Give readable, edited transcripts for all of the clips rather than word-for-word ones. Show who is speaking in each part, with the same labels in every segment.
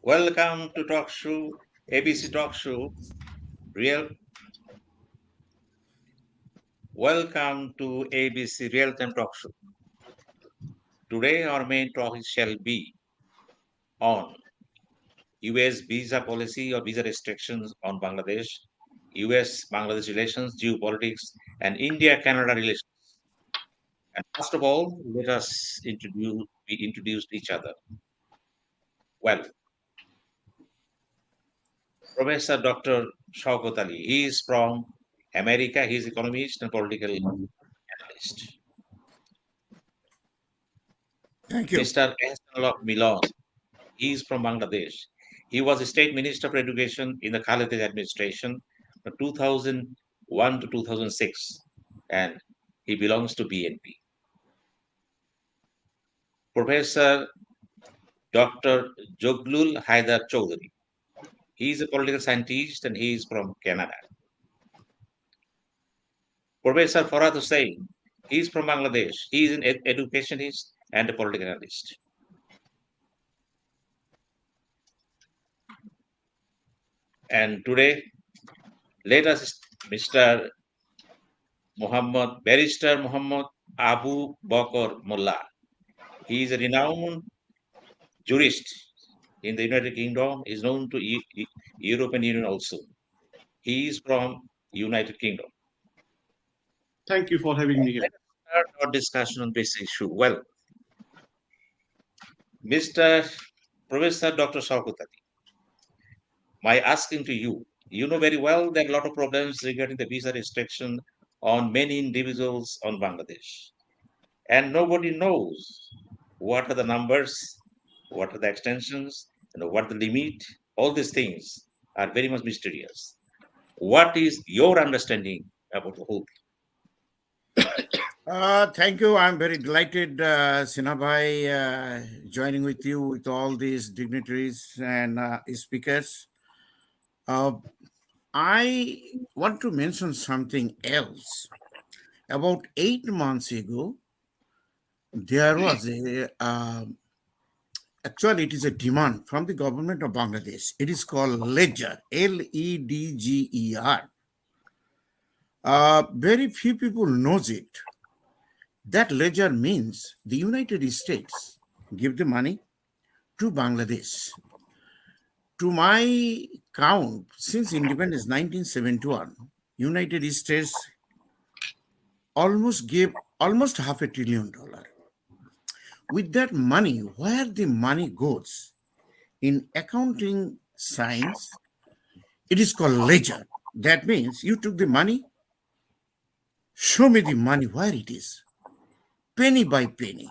Speaker 1: Welcome to Talk Show, ABC Talk Show. Real. Welcome to ABC Real Time Talk Show. Today, our main talk shall be on U.S. visa policy or visa restrictions on Bangladesh, U.S.-Bangladesh relations, geopolitics, and India-Canada relations. And first of all, let us introduce each other. Well, Professor Dr. Showkat Ali. He is from America. He is economist and political analyst.
Speaker 2: Thank you.
Speaker 1: Mr. Ehsanul Haque Milon. He is from Bangladesh. He was the State Minister for Education in the Khalid administration from 2001 to 2006, and he belongs to BNP. Professor Dr. Zuglul Haider Chowdhury. He is a political scientist and he is from Canada. Professor Forhad Hossain. He is from Bangladesh. He is an educationist and a political analyst. And today, let us Mr. Barrister Abu Baker Mullah. He is a renowned jurist in the United Kingdom, is known to European Union also. He is from United Kingdom.
Speaker 3: Thank you for having me here.
Speaker 1: Let us start our discussion on this issue. Well, Mr. Professor Dr. Showkat Ali, my asking to you, you know very well there are a lot of problems regarding the visa restriction on many individuals on Bangladesh. And nobody knows what are the numbers, what are the extensions, what the limit. All these things are very much mysterious. What is your understanding about the whole thing?
Speaker 2: Thank you. I'm very delighted, Sinha bhai, joining with you with all these dignitaries and speakers. I want to mention something else. About 8 months ago, there was actually, it is a demand from the government of Bangladesh. It is called Ledger, Ledger. Very few people knows it. That ledger means the United States give the money to Bangladesh. To my count, since independence 1971, United States almost gave almost $500 billion. With that money, where the money goes in accounting science, it is called ledger. That means you took the money, show me the money where it is, penny by penny.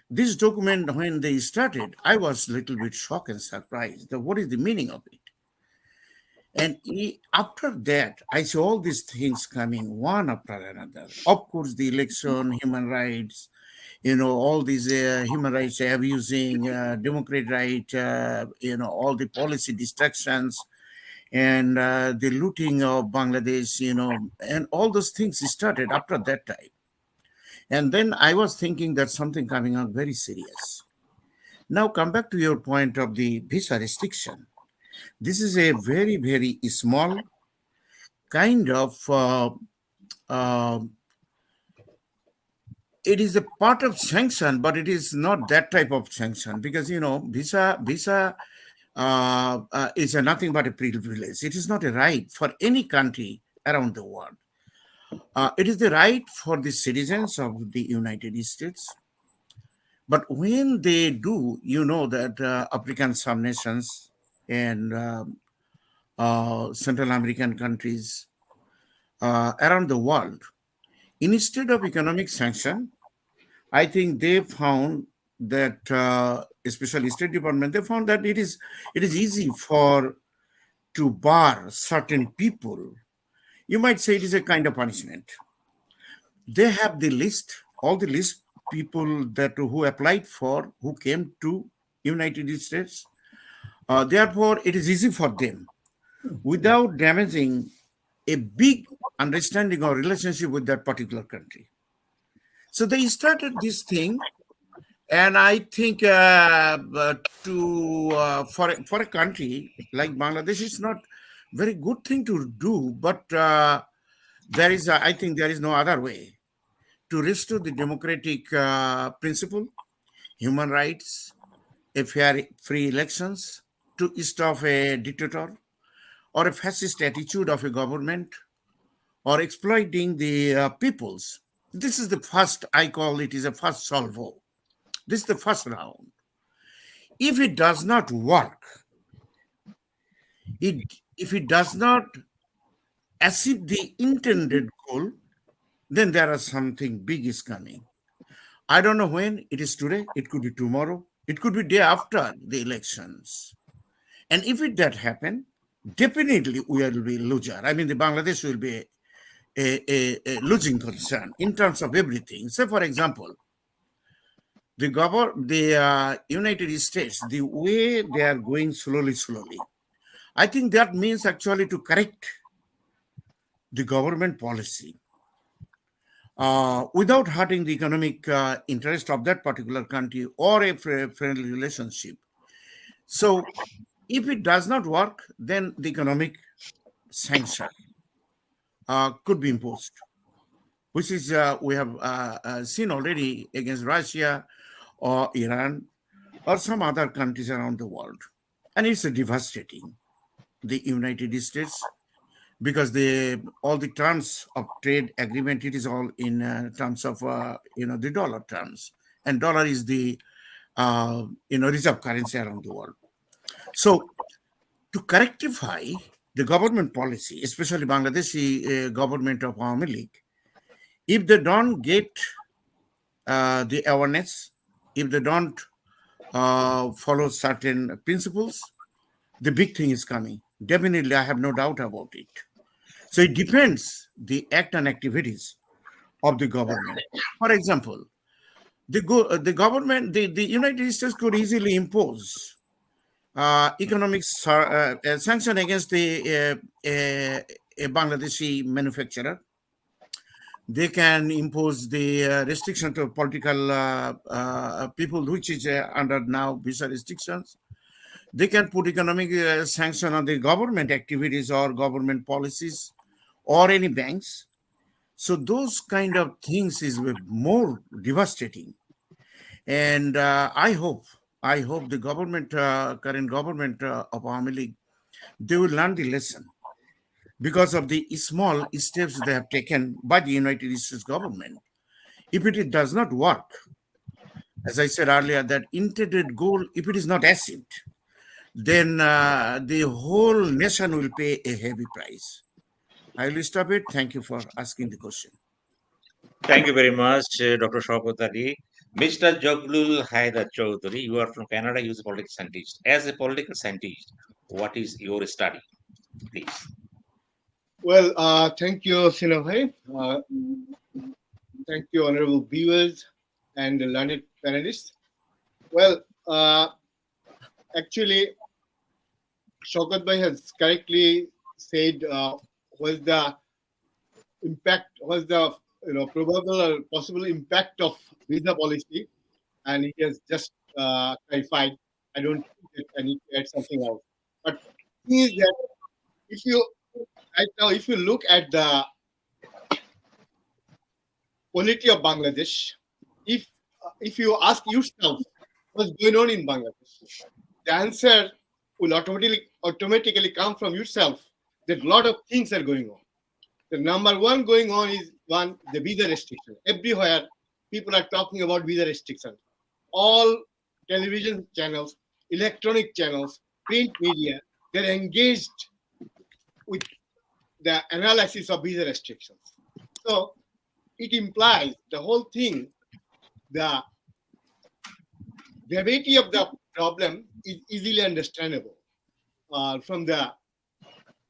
Speaker 2: This document, when they started, I was a little bit shocked and surprised. What is the meaning of it? And after that, I saw all these things coming one after another. Of course, the election, human rights, all these human rights abusing, democratic right, all the policy distractions and the looting of Bangladesh, and all those things started after that time. And then I was thinking that something coming out very serious. Now come back to your point of the visa restriction. This is a very, very small kind of, it is a part of sanction, but it is not that type of sanction because, visa is nothing but a privilege. It is not a right for any country around the world. It is the right for the citizens of the United States. But when they do, that African subnations and Central American countries around the world, instead of economic sanction, I think they found that, especially State Department, they found that it is easy to bar certain people. You might say it is a kind of punishment. They have the list, all the list people who applied for, who came to United States. Therefore, it is easy for them without damaging a big understanding or relationship with that particular country. So they started this thing And I think for a country like Bangladesh, it's not very good thing to do. But I think there is no other way to restore the democratic principle, human rights, a fair, free elections, to stop a dictator or a fascist attitude of a government or exploiting the peoples. This is the first, I call it is a first salvo. This is the first round. If it does not work, if it does not achieve the intended goal, then there is something big is coming. I don't know when. It is today, it could be tomorrow, it could be day after the elections. And if it that happen, definitely we will be loser. I mean, the Bangladesh will be a losing concern in terms of everything. Say, for example, the United States, the way they are going slowly, I think that means actually to correct the government policy without hurting the economic interest of that particular country or a friendly relationship. So if it does not work, then the economic sanction could be imposed, which is we have seen already against Russia or Iran or some other countries around the world. And it's devastating. The United States, because all the terms of trade agreement, it is all in terms of the dollar terms, and dollar is the reserve currency around the world. So to rectify the government policy, especially Bangladeshi government of Awami League, if they don't get the awareness, if they don't follow certain principles, the big thing is coming. Definitely, I have no doubt about it. So it depends the act and activities of the government. For example, the government, the United States could easily impose economic sanction against a Bangladeshi manufacturer. They can impose the restriction to political people, which is under now visa restrictions. They can put economic sanction on the government activities or government policies or any banks. So those kind of things is more devastating. And I hope the government, current government of Awami League, they will learn the lesson because of the small steps they have taken by the United States government. If it does not work, as I said earlier, that intended goal, if it is not achieved, then the whole nation will pay a heavy price. I will stop it. Thank you for asking the question.
Speaker 1: Thank you very much, Dr. Showkat Ali. Mr. Zuglul Haider Choudhury, you are from Canada, you are a political scientist. As a political scientist, what is your study, please?
Speaker 4: Well, thank you, Sinha Bhai. Thank you, honorable viewers and the learned panelists. Well, actually, Showkat Bhai has correctly said was the impact, was the probable or possible impact of visa policy, and he has just clarified. I don't think that I need to add something else. But the thing is that if you right now, if you look at the polity of Bangladesh, if you ask yourself what's going on in Bangladesh, the answer will automatically come from yourself that a lot of things are going on. The number one going on is the visa restriction. Everywhere people are talking about visa restriction. All television channels, electronic channels, print media, they're engaged with the analysis of visa restrictions. So it implies the whole thing, the gravity of the problem is easily understandable from the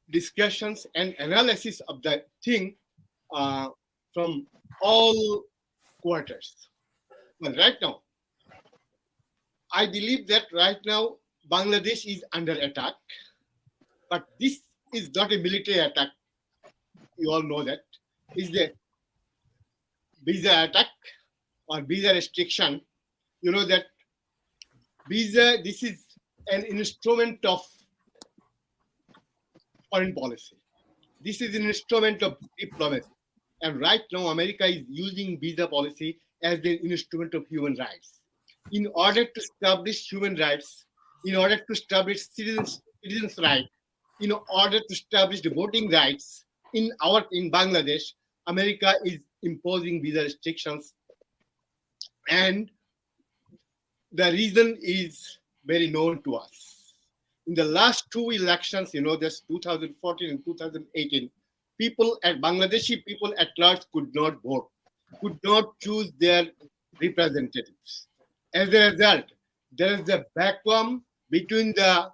Speaker 4: discussions and analysis of the thing from all quarters. But right now, I believe that right now Bangladesh is under attack, but this is not a military attack. You all know that. It's the visa attack or visa restriction. you know that visa, this is an instrument of foreign policy. This is an instrument of diplomacy. And right now, America is using visa policy as an instrument of human rights. In order to establish human rights, in order to establish citizens' rights, in order to establish the voting rights in Bangladesh, America is imposing visa restrictions. And the reason is very known to us. In the last two elections, this 2014 and 2018, Bangladeshi people at large could not vote, could not choose their representatives. As a result, there is a vacuum between the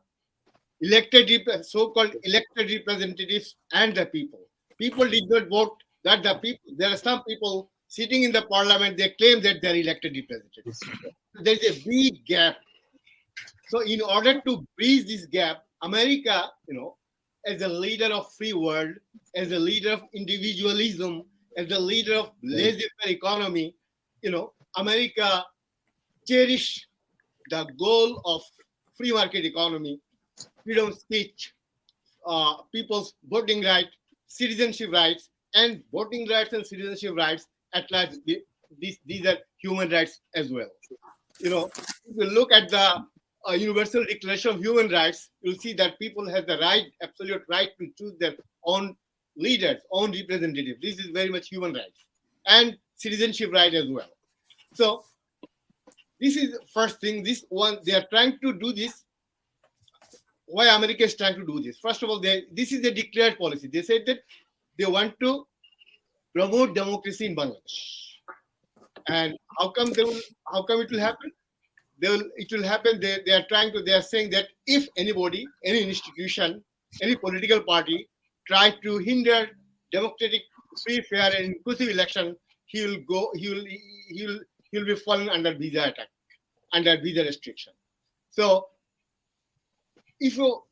Speaker 4: so-called elected representatives and the people. People did not vote. There are some people sitting in the parliament, they claim that they're elected representatives. There's a big gap. So in order to bridge this gap, America, as a leader of free world, as a leader of individualism, as a leader of laissez-faire economy, America cherish the goal of free market economy, freedom of speech, people's voting right, citizenship rights, and voting rights and citizenship rights at large. These are human rights as well. If you look at the Universal Declaration of Human Rights, you'll see that people have the right, absolute right to choose their own leaders, own representatives. This is very much human rights and citizenship right as well. So this is the first thing. This one, they are trying to do this. Why America is trying to do this? First of all, this is a declared policy. They said that they want to promote democracy in Bangladesh. And how come it will happen? It will happen. They are saying that if anybody, any institution, any political party try to hinder democratic, free, fair, and inclusive election, he will be fallen under visa attack, under visa restriction. So if you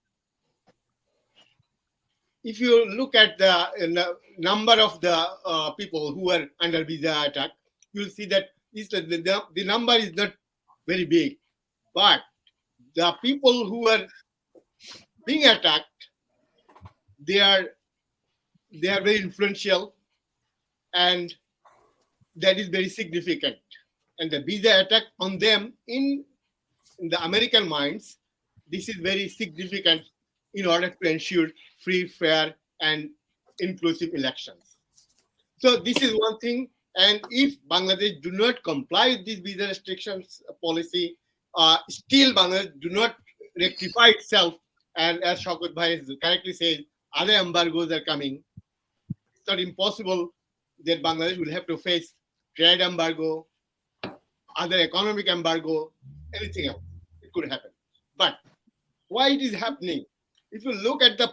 Speaker 4: look at the number of the people who are under visa attack, you'll see that the number is not very big, but the people who are being attacked, they are very influential, and that is very significant. And the visa attack on them in the American minds, this is very significant in order to ensure free, fair, and inclusive elections. So this is one thing. And if Bangladesh do not comply with this visa restrictions policy, still Bangladesh do not rectify itself, and as Showkat Bhai correctly said, other embargoes are coming. It's not impossible that Bangladesh will have to face trade embargo, other economic embargo, anything else. It could happen. But why it is happening? If you look at the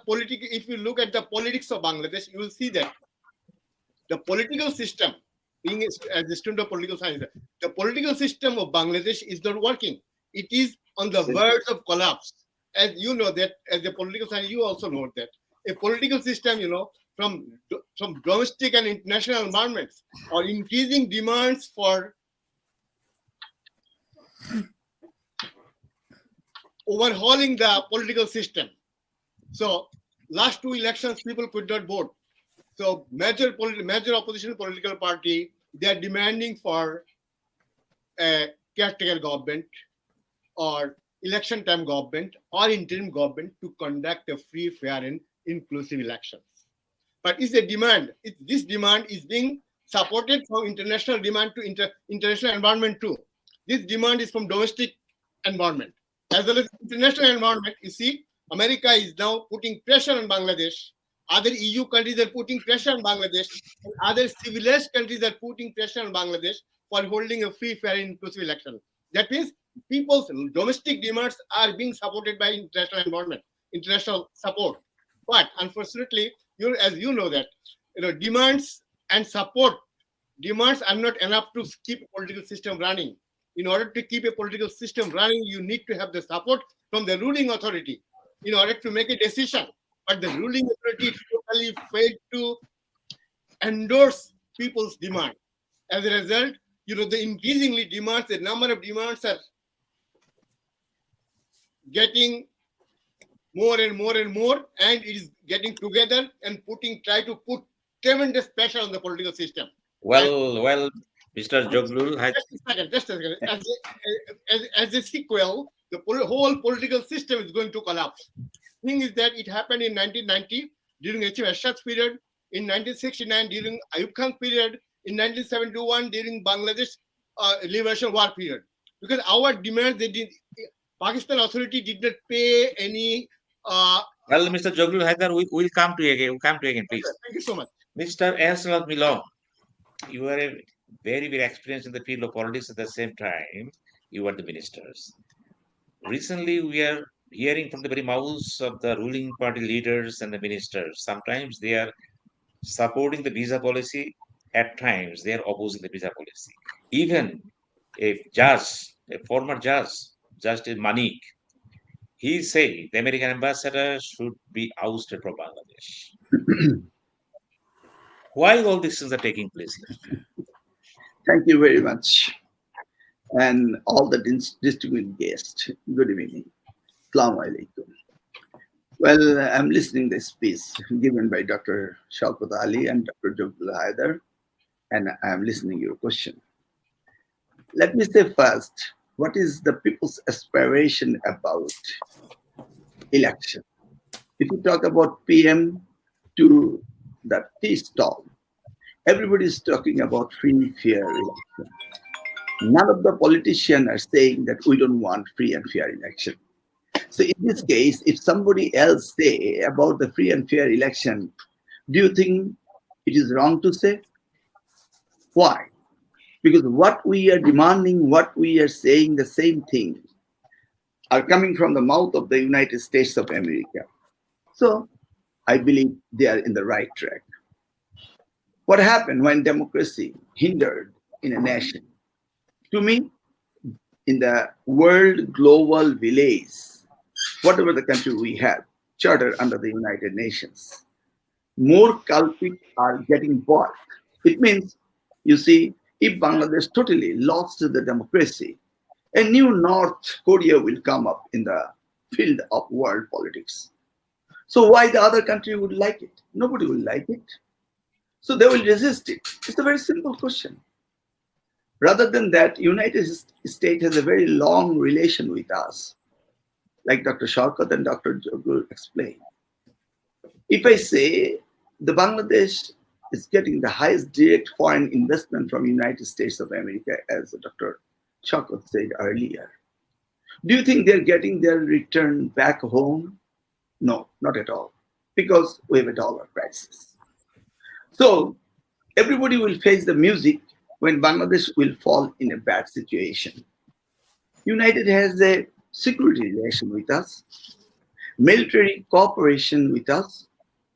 Speaker 4: politics of Bangladesh, you will see that the political system, being as a student of political science, the political system of Bangladesh is not working. It is on the verge of collapse. As you know that, as a political science, you also know that a political system, from domestic and international environments, or increasing demands for overhauling the political system. So last two elections, people could not vote. So major opposition political party, they are demanding for a caretaker government or election time government or interim government to conduct a free, fair, and inclusive elections. But it's a demand. This demand is being supported from international demand to international environment too. This demand is from domestic environment. As well as international environment, you see, America is now putting pressure on Bangladesh. Other EU countries are putting pressure on Bangladesh. And other civilized countries are putting pressure on Bangladesh for holding a free, fair, and inclusive election. That means people's domestic demands are being supported by international environment, international support. But unfortunately, as you know that, demands and support, demands are not enough to keep a political system running. In order to keep a political system running, you need to have the support from the ruling authority in order to make a decision. But the ruling authority totally failed to endorse people's demand. As a result, the increasingly demands, the number of demands are getting more and more and more, and it is getting together and try to put tremendous pressure on the political system.
Speaker 1: Well, Mr. Zuglul Haider.
Speaker 4: Just a second. As a sequel, the whole political system is going to collapse. Thing is that it happened in 1990 during H.M. Ershad's period, in 1969 during Ayub Khan's period, in 1971 during Bangladesh liberation war period. Because our demands, Pakistan authority did not pay any.
Speaker 1: Well, Mr. Zuglul Haider, we'll come to you again. We'll come to you again, please.
Speaker 4: Thank you so much.
Speaker 1: Mr. Ehsanul Haque Milon, you are a very, very experienced in the field of politics. At the same time, you are the ministers. Recently, we are hearing from the very mouths of the ruling party leaders and the ministers. Sometimes they are supporting the visa policy. At times, they are opposing the visa policy. Even a judge, a former judge, Justice Manik, he said the American ambassador should be ousted from Bangladesh. Why all these things are taking place here?
Speaker 5: Thank you very much. And all the distinguished guests, good evening. Assalamu alaikum. Well, I'm listening to this speech given by Dr. Showkat Ali and Dr. Zuglul Haider, and I'm listening to your question. Let me say first, what is the people's aspiration about election? If you talk about PM to the tea stall, everybody is talking about free, fair election. None of the politicians are saying that we don't want free and fair election. So in this case, if somebody else say about the free and fair election, do you think it is wrong to say? Why? Because what we are demanding, what we are saying, the same thing, are coming from the mouth of the United States of America. So I believe they are in the right track. What happened when democracy hindered in a nation? To me, in the world global village, whatever the country we have, chartered under the United Nations, more culprits are getting bought. It means, you see, if Bangladesh totally lost the democracy, a new North Korea will come up in the field of world politics. So why the other country would like it? Nobody will like it. So they will resist it. It's a very simple question. Rather than that, United States has a very long relation with us, like Dr. Showkat and Dr. Zuglul explained. If I say the Bangladesh is getting the highest direct foreign investment from United States of America, as Dr. Showkat said earlier, do you think they're getting their return back home? No, not at all, because we have a dollar crisis. So everybody will face the music when Bangladesh will fall in a bad situation. United has a security relation with us, military cooperation with us,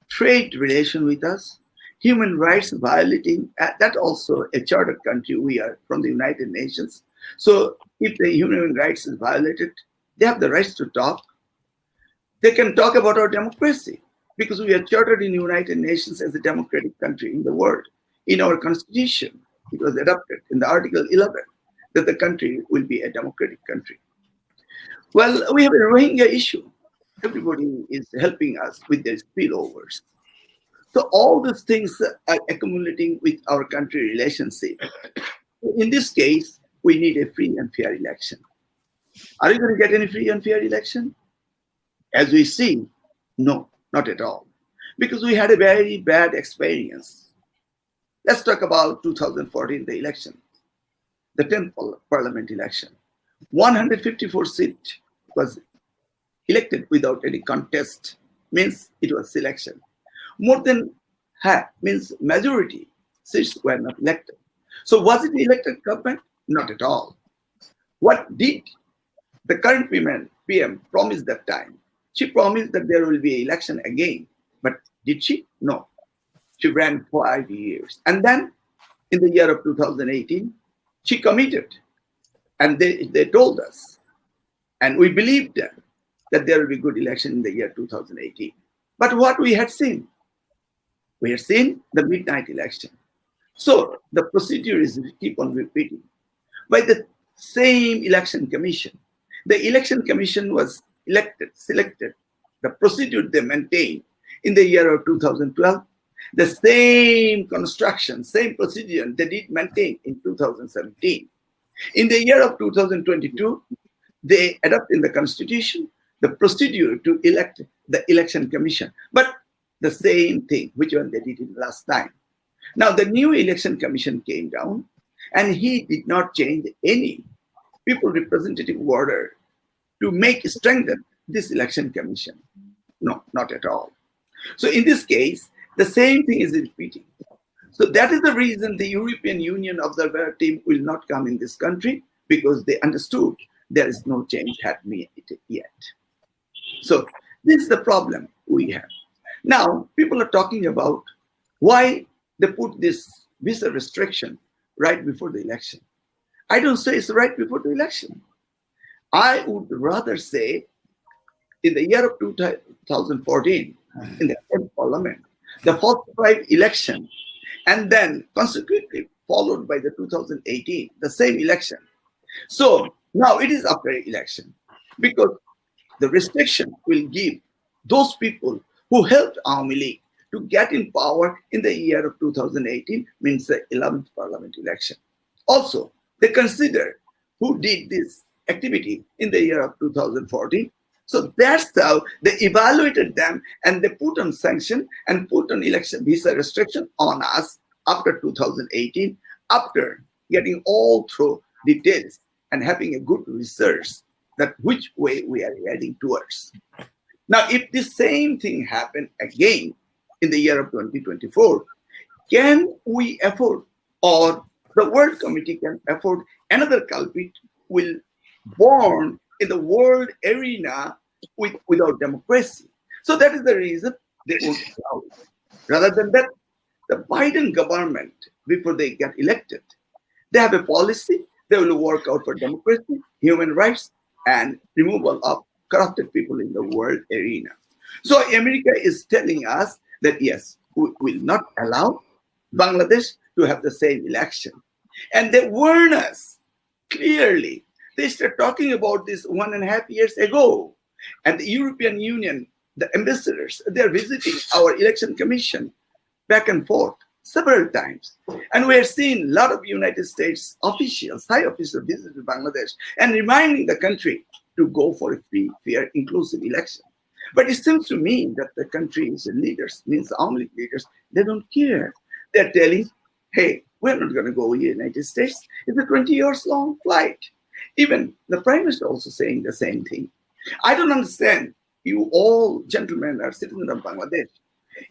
Speaker 5: trade relation with us, human rights violating, that also a chartered country, we are from the United Nations. So if the human rights is violated, they have the rights to talk. They can talk about our democracy because we are chartered in the United Nations as a democratic country in the world. In our constitution, it was adopted in the Article 11 that the country will be a democratic country. Well, we have a Rohingya issue. Everybody is helping us with their spillovers. So all these things are accumulating with our country relationship. In this case, we need a free and fair election. Are you going to get any free and fair election? As we see, no, not at all. Because we had a very bad experience. Let's talk about 2014, the election, the 10th parliament election. 154 seats was elected without any contest, means it was selection. More than half, means majority seats were not elected. So was it elected government? Not at all. What did the current PM promise that time? She promised that there will be election again, but did she? No. She ran 5 years. And then in the year of 2018, she committed. And they told us, and we believed them, that there will be good election in the year 2018. But what we had seen? We had seen the midnight election. So the procedure is keep on repeating by the same election commission. The election commission was selected. The procedure they maintained in the year of 2012, the same construction, same procedure they did maintain in 2017. In the year of 2022, they adopt in the constitution the procedure to elect the election commission, but the same thing, which one they did it last time. Now the new election commission came down and he did not change any people representative order to make strengthen this election commission. No, not at all. So in this case, the same thing is repeating. So that is the reason the European Union observer team will not come in this country, because they understood there is no change had made yet. So this is the problem we have. Now, people are talking about why they put this visa restriction right before the election. I don't say it's right before the election. I would rather say in the year of 2014, in the 10th parliament, the first 5 elections, and then consequently followed by the 2018, the same election. So now it is after election, because the restriction will give those people who helped Army League to get in power in the year of 2018, means the 11th parliament election. Also, they consider who did this activity in the year of 2014. So that's how they evaluated them, and they put on sanction and put on election visa restriction on us after 2018, after getting all through details and having a good research that which way we are heading towards. Now, if the same thing happened again in the year of 2024, can we afford, or the World Committee can afford, another culprit will born in the world arena without democracy? So that is the reason they won't allow it. Rather than that, the Biden government, before they get elected, they have a policy. They will work out for democracy, human rights, and removal of corrupted people in the world arena. So America is telling us that yes, we will not allow Bangladesh to have the same election. And they warn us clearly. They started talking about this 1.5 years ago. And the European Union, the ambassadors, they're visiting our election commission back and forth several times. And we're seeing a lot of United States officials, high officials visiting Bangladesh and reminding the country to go for a free, fair, inclusive election. But it seems to me that the country's leaders, means the Army leaders, they don't care. They're telling, hey, we're not going to go to the United States. It's a 20 years long flight. Even the Prime Minister also saying the same thing. I don't understand. You all gentlemen are citizens of Bangladesh.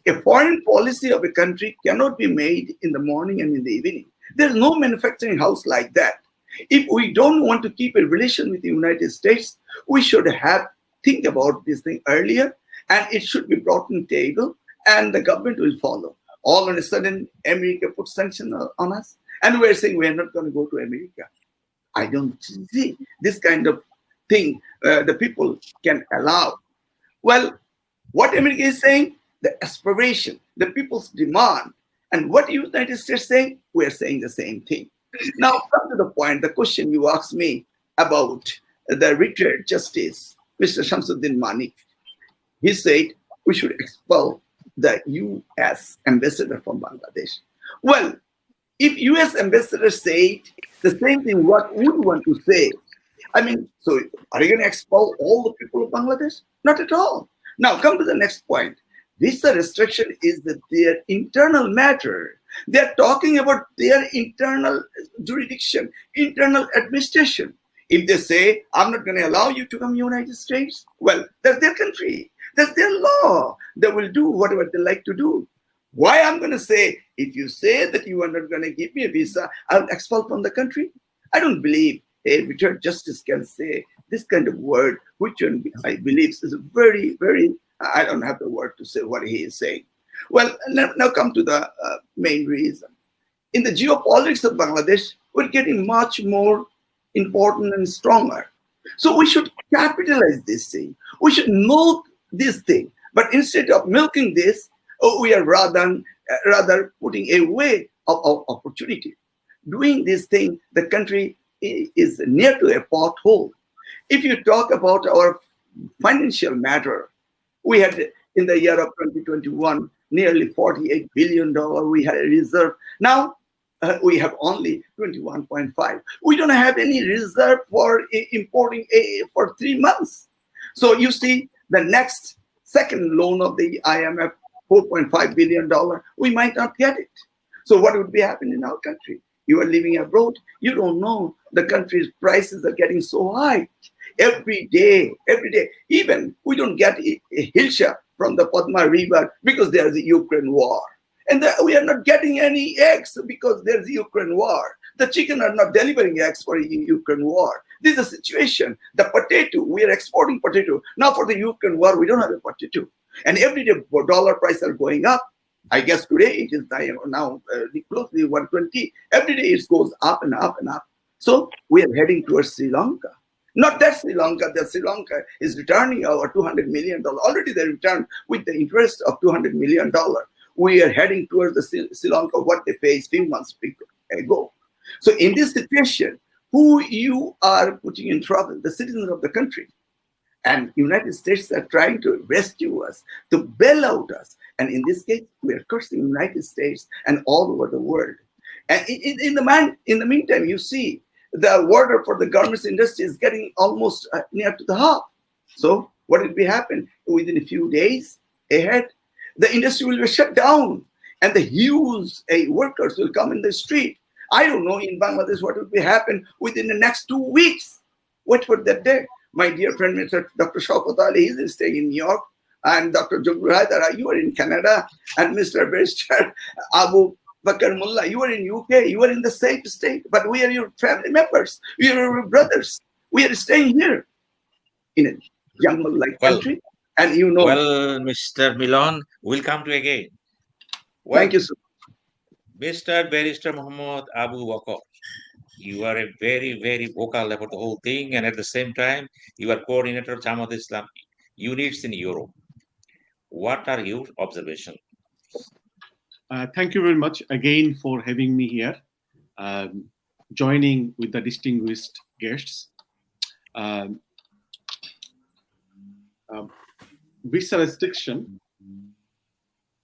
Speaker 5: A foreign policy of a country cannot be made in the morning and in the evening. There's no manufacturing house like that. If we don't want to keep a relation with the United States, we should have think about this thing earlier, and it should be brought on the table, and the government will follow. All of a sudden, America puts sanctions on us, and we're saying we're not going to go to America. I don't see this kind of thing the people can allow. Well, what America is saying, the aspiration, the people's demand, and what the United States saying, we're saying the same thing. Now, come to the point, the question you asked me about the retired justice, Mr. Shamsuddin Manik. He said we should expel the U.S. ambassador from Bangladesh. Well, if U.S. ambassador said the same thing, what would you want to say? I mean, so are you going to expel all the people of Bangladesh? Not at all. Now, come to the next point. Visa restriction is their internal matter. They're talking about their internal jurisdiction, internal administration. If they say, I'm not going to allow you to come to the United States, well, that's their country. That's their law. They will do whatever they like to do. Why I'm going to say, if you say that you are not going to give me a visa, I'll expel from the country? I don't believe a retired justice can say this kind of word, which I believe is very, very, I don't have the word to say what he is saying. Well, now come to the main reason. In the geopolitics of Bangladesh, we're getting much more important and stronger. So we should capitalize this thing. We should milk this thing. But instead of milking this, we are rather putting away opportunity. Doing this thing, the country is near to a pothole. If you talk about our financial matter, we had in the year of 2021 nearly $48 billion we had a reserve. Now we have only 21.5. We don't have any reserve for importing for 3 months. So you see, the next second loan of the IMF, $4.5 billion, we might not get it. So what would be happening in our country? You are living abroad, you don't know the country's prices are getting so high. Every day. Even we don't get a hilsha from the Padma River because there's a Ukraine war. And we are not getting any eggs because there's a Ukraine war. The chicken are not delivering eggs for a Ukraine war. This is a situation. The potato, we are exporting potato. Now for the Ukraine war, we don't have a potato. And every day dollar prices are going up. I guess today it is now closely 120. Every day it goes up and up and up. So we are heading towards Sri Lanka. Not that Sri Lanka is returning our $200 million. Already they returned with the interest of $200 million. We are heading towards the Sri Lanka, what they faced few months ago. So in this situation, who you are putting in trouble? The citizens of the country. And United States are trying to rescue us, to bail out us. And in this case, we are cursing United States and all over the world. And in the meantime, you see, the order for the garments industry is getting almost near to the half. So what will be happen? Within a few days ahead, the industry will be shut down and the huge workers will come in the street. I don't know in Bangladesh what will be happen within the next 2 weeks. Wait for that day. My dear friend, Mr. Dr. Showkat Ali, he is staying in New York, and Dr. Zuglul Haider, you are in Canada, and Mr. Barrister Abu Baker, you are in UK, you are in the same state, but we are your family members, we are your brothers. We are staying here in a jungle-like country, and you know.
Speaker 1: Well, Mr. Milon, we'll come to again.
Speaker 5: Thank you, sir.
Speaker 1: Mr. Barrister Muhammad Abu Baker, you are a very, very vocal about the whole thing, and at the same time, you are coordinator of Jamat Islam units in Europe. What are your observations?
Speaker 3: Thank you very much again for having me here, joining with the distinguished guests. Visa restriction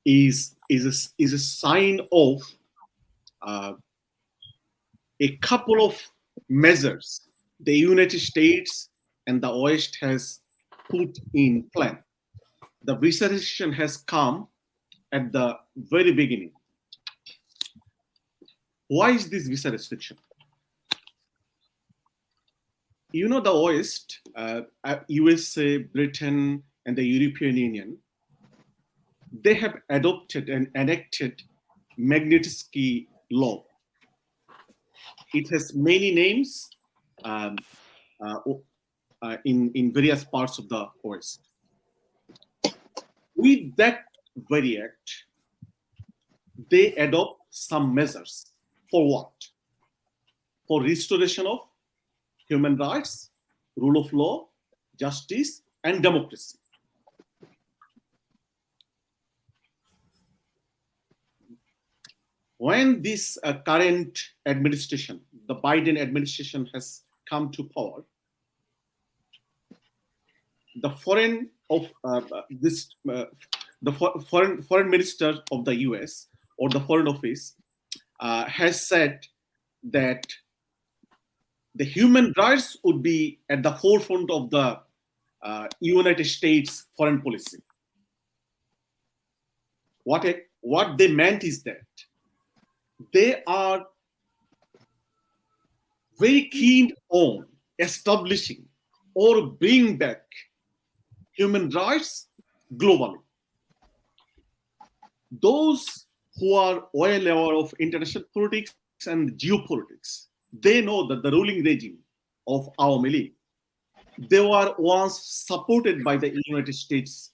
Speaker 3: is a sign of a couple of measures the United States and the West has put in plan. The visa restriction has come at the very beginning. Why is this visa restriction? You know, the West, USA, Britain, and the European Union, they have adopted and enacted Magnitsky law. It has many names in various parts of the West. With that very act, they adopt some measures. For what? For restoration of human rights, rule of law, justice, and democracy. When this current administration, the Biden administration, has come to power, the foreign minister of the US or the Foreign Office has said that the human rights would be at the forefront of the United States foreign policy. What they meant is that they are very keen on establishing or bringing back human rights globally. Those who are well aware of international politics and geopolitics, they know that the ruling regime of Awami League, they were once supported by the United States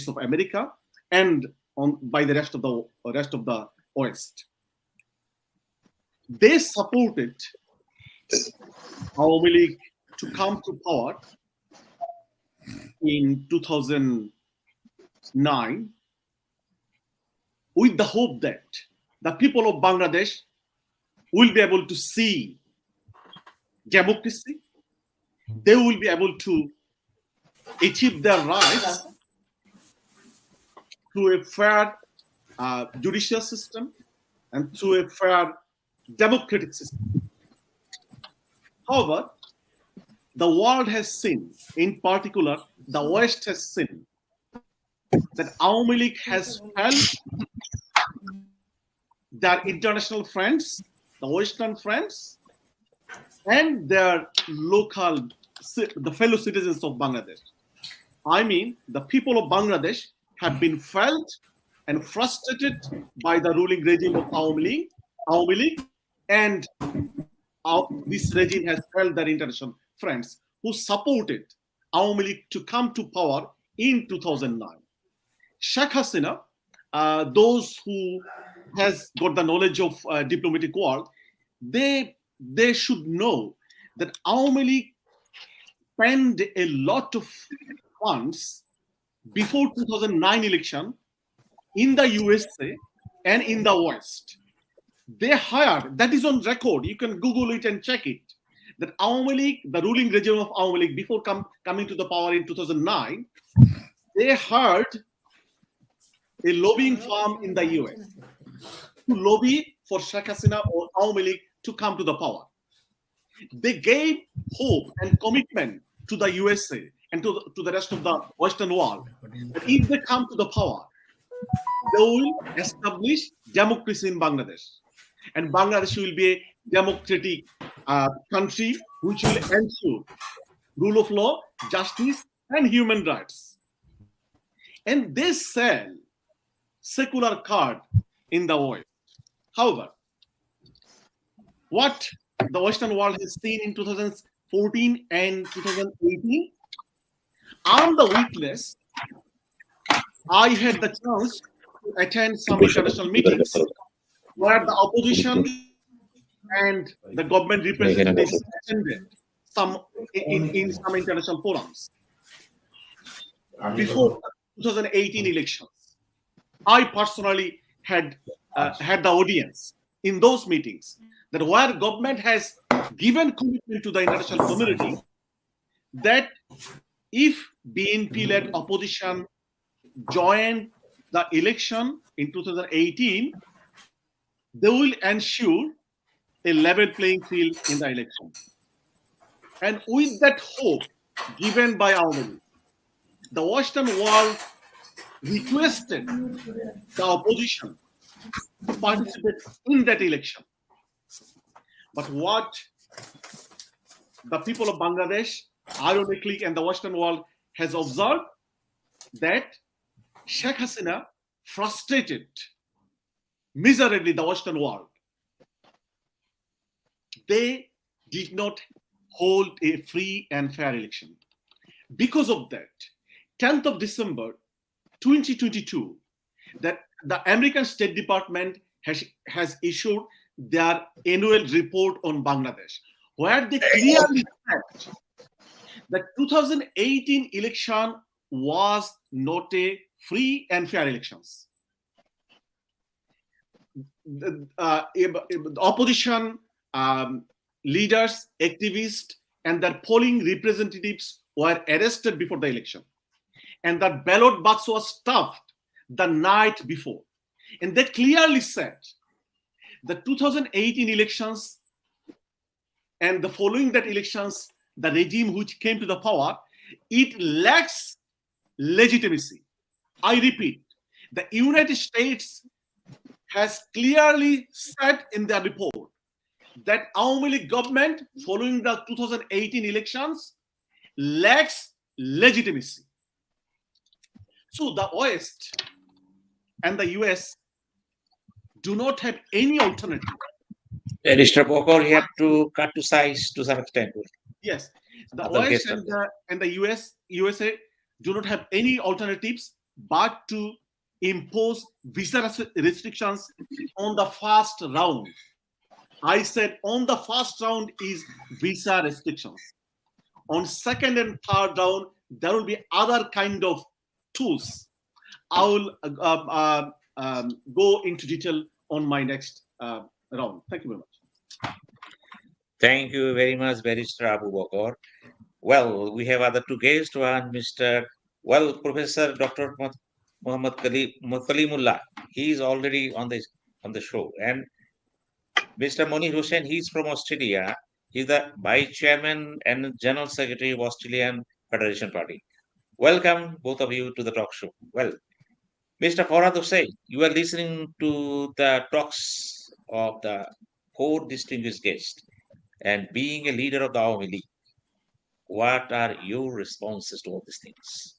Speaker 3: of America and by the rest of the West. They supported Awami League to come to power in 2009 with the hope that the people of Bangladesh will be able to see democracy. They will be able to achieve their rights through a fair judicial system and through a fair democratic system. However, the world has seen, in particular, the West has seen, that Awami League has helped their international friends, the Western friends, and their local, the fellow citizens of Bangladesh. I mean, the people of Bangladesh have been felt and frustrated by the ruling regime of Awami League, and this regime has held their international friends who supported Awami League to come to power in 2009. Sheikh Hasina, those who has got the knowledge of diplomatic world, they should know that Awami League spent a lot of funds before 2009 election in the USA and in the West. They hired, that is on record, you can Google it and check it, that Awami League, the ruling regime of Awami League before coming to the power in 2009, they hired a lobbying firm in the US to lobby for Sheikh Hasina or Awami League to come to the power. They gave hope and commitment to the USA and to the rest of the Western world that if they come to the power, they will establish democracy in Bangladesh. And Bangladesh will be a democratic country which will ensure rule of law, justice, and human rights. And they sell secular card in the West. However, what the Western world has seen in 2014 and 2018, on the witness, I had the chance to attend some international meetings where the opposition and the government representatives attended in some international forums. Before 2018 elections, I personally had the audience in those meetings, that where government has given commitment to the international community that if BNP-led opposition joined the election in 2018, they will ensure a level playing field in the election. And with that hope given by Awami League, the Western world requested the opposition to participate in that election. But what the people of Bangladesh, ironically, and the Western world has observed, that Sheikh Hasina frustrated miserably the Western world. They did not hold a free and fair election. Because of that, 10th of December 2022, that the American State Department has issued their annual report on Bangladesh, where they clearly said that 2018 election was not a free and fair elections. The opposition leaders, activists, and their polling representatives were arrested before the election. And the ballot box was stuffed the night before. And they clearly said the 2018 elections and the following that elections, the regime which came to the power, it lacks legitimacy. I repeat, the United States has clearly said in their report that Awami League government following the 2018 elections lacks legitimacy. So the West and the US do not have any alternative.
Speaker 1: Mr. Bokor, you have to cut to size to some extent.
Speaker 3: Yes, the West and the USA do not have any alternatives but to impose visa restrictions on the first round. I said on the first round is visa restrictions. On second and third round, there will be other kind of tools. I will go into detail on my next round. Thank you very much.
Speaker 1: Thank you very much, Barrister Abu Baker. Well, we have other two guests. One, Professor Dr. Muhammad Kalimullah. He is already on the show. And Mr. Munir Hossain, he's from Australia. He's the Vice Chairman and General Secretary of Australian Federation Party. Welcome, both of you, to the talk show. Well, Mr. Forhad Hossain, you are listening to the talks of the four distinguished guests. And being a leader of the Awami League, what are your responses to all these things?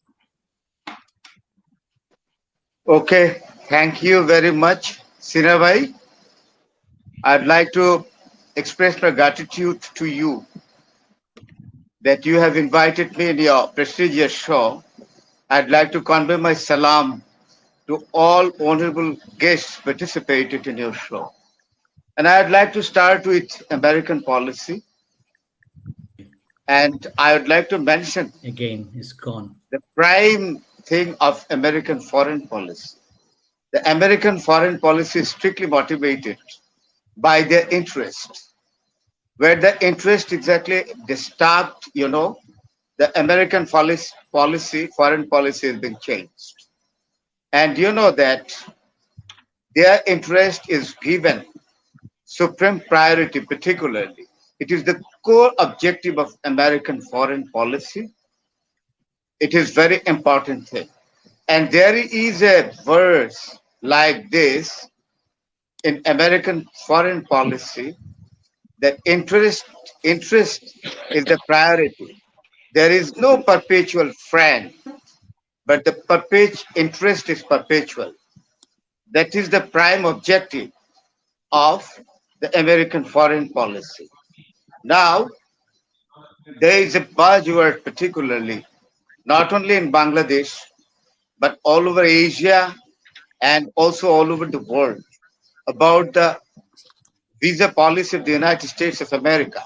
Speaker 6: Okay, thank you very much, Sinha bhai. I'd like to express my gratitude to you that you have invited me in your prestigious show. I'd like to convey my salam to all honorable guests participated in your show. And I'd like to start with American policy. And I would like to mention
Speaker 7: again, it's gone.
Speaker 6: The prime thing of American foreign policy. The American foreign policy is strictly motivated by their interest. Where the interest exactly disturbed, the American foreign policy has been changed. And you know that their interest is given supreme priority, particularly. It is the core objective of American foreign policy. It is very important thing. And there is a verse like this in American foreign policy that interest is the priority. There is no perpetual friend, but the interest is perpetual. That is the prime objective of the American foreign policy. Now, there is a buzzword particularly, not only in Bangladesh, but all over Asia and also all over the world about the visa policy of the United States of America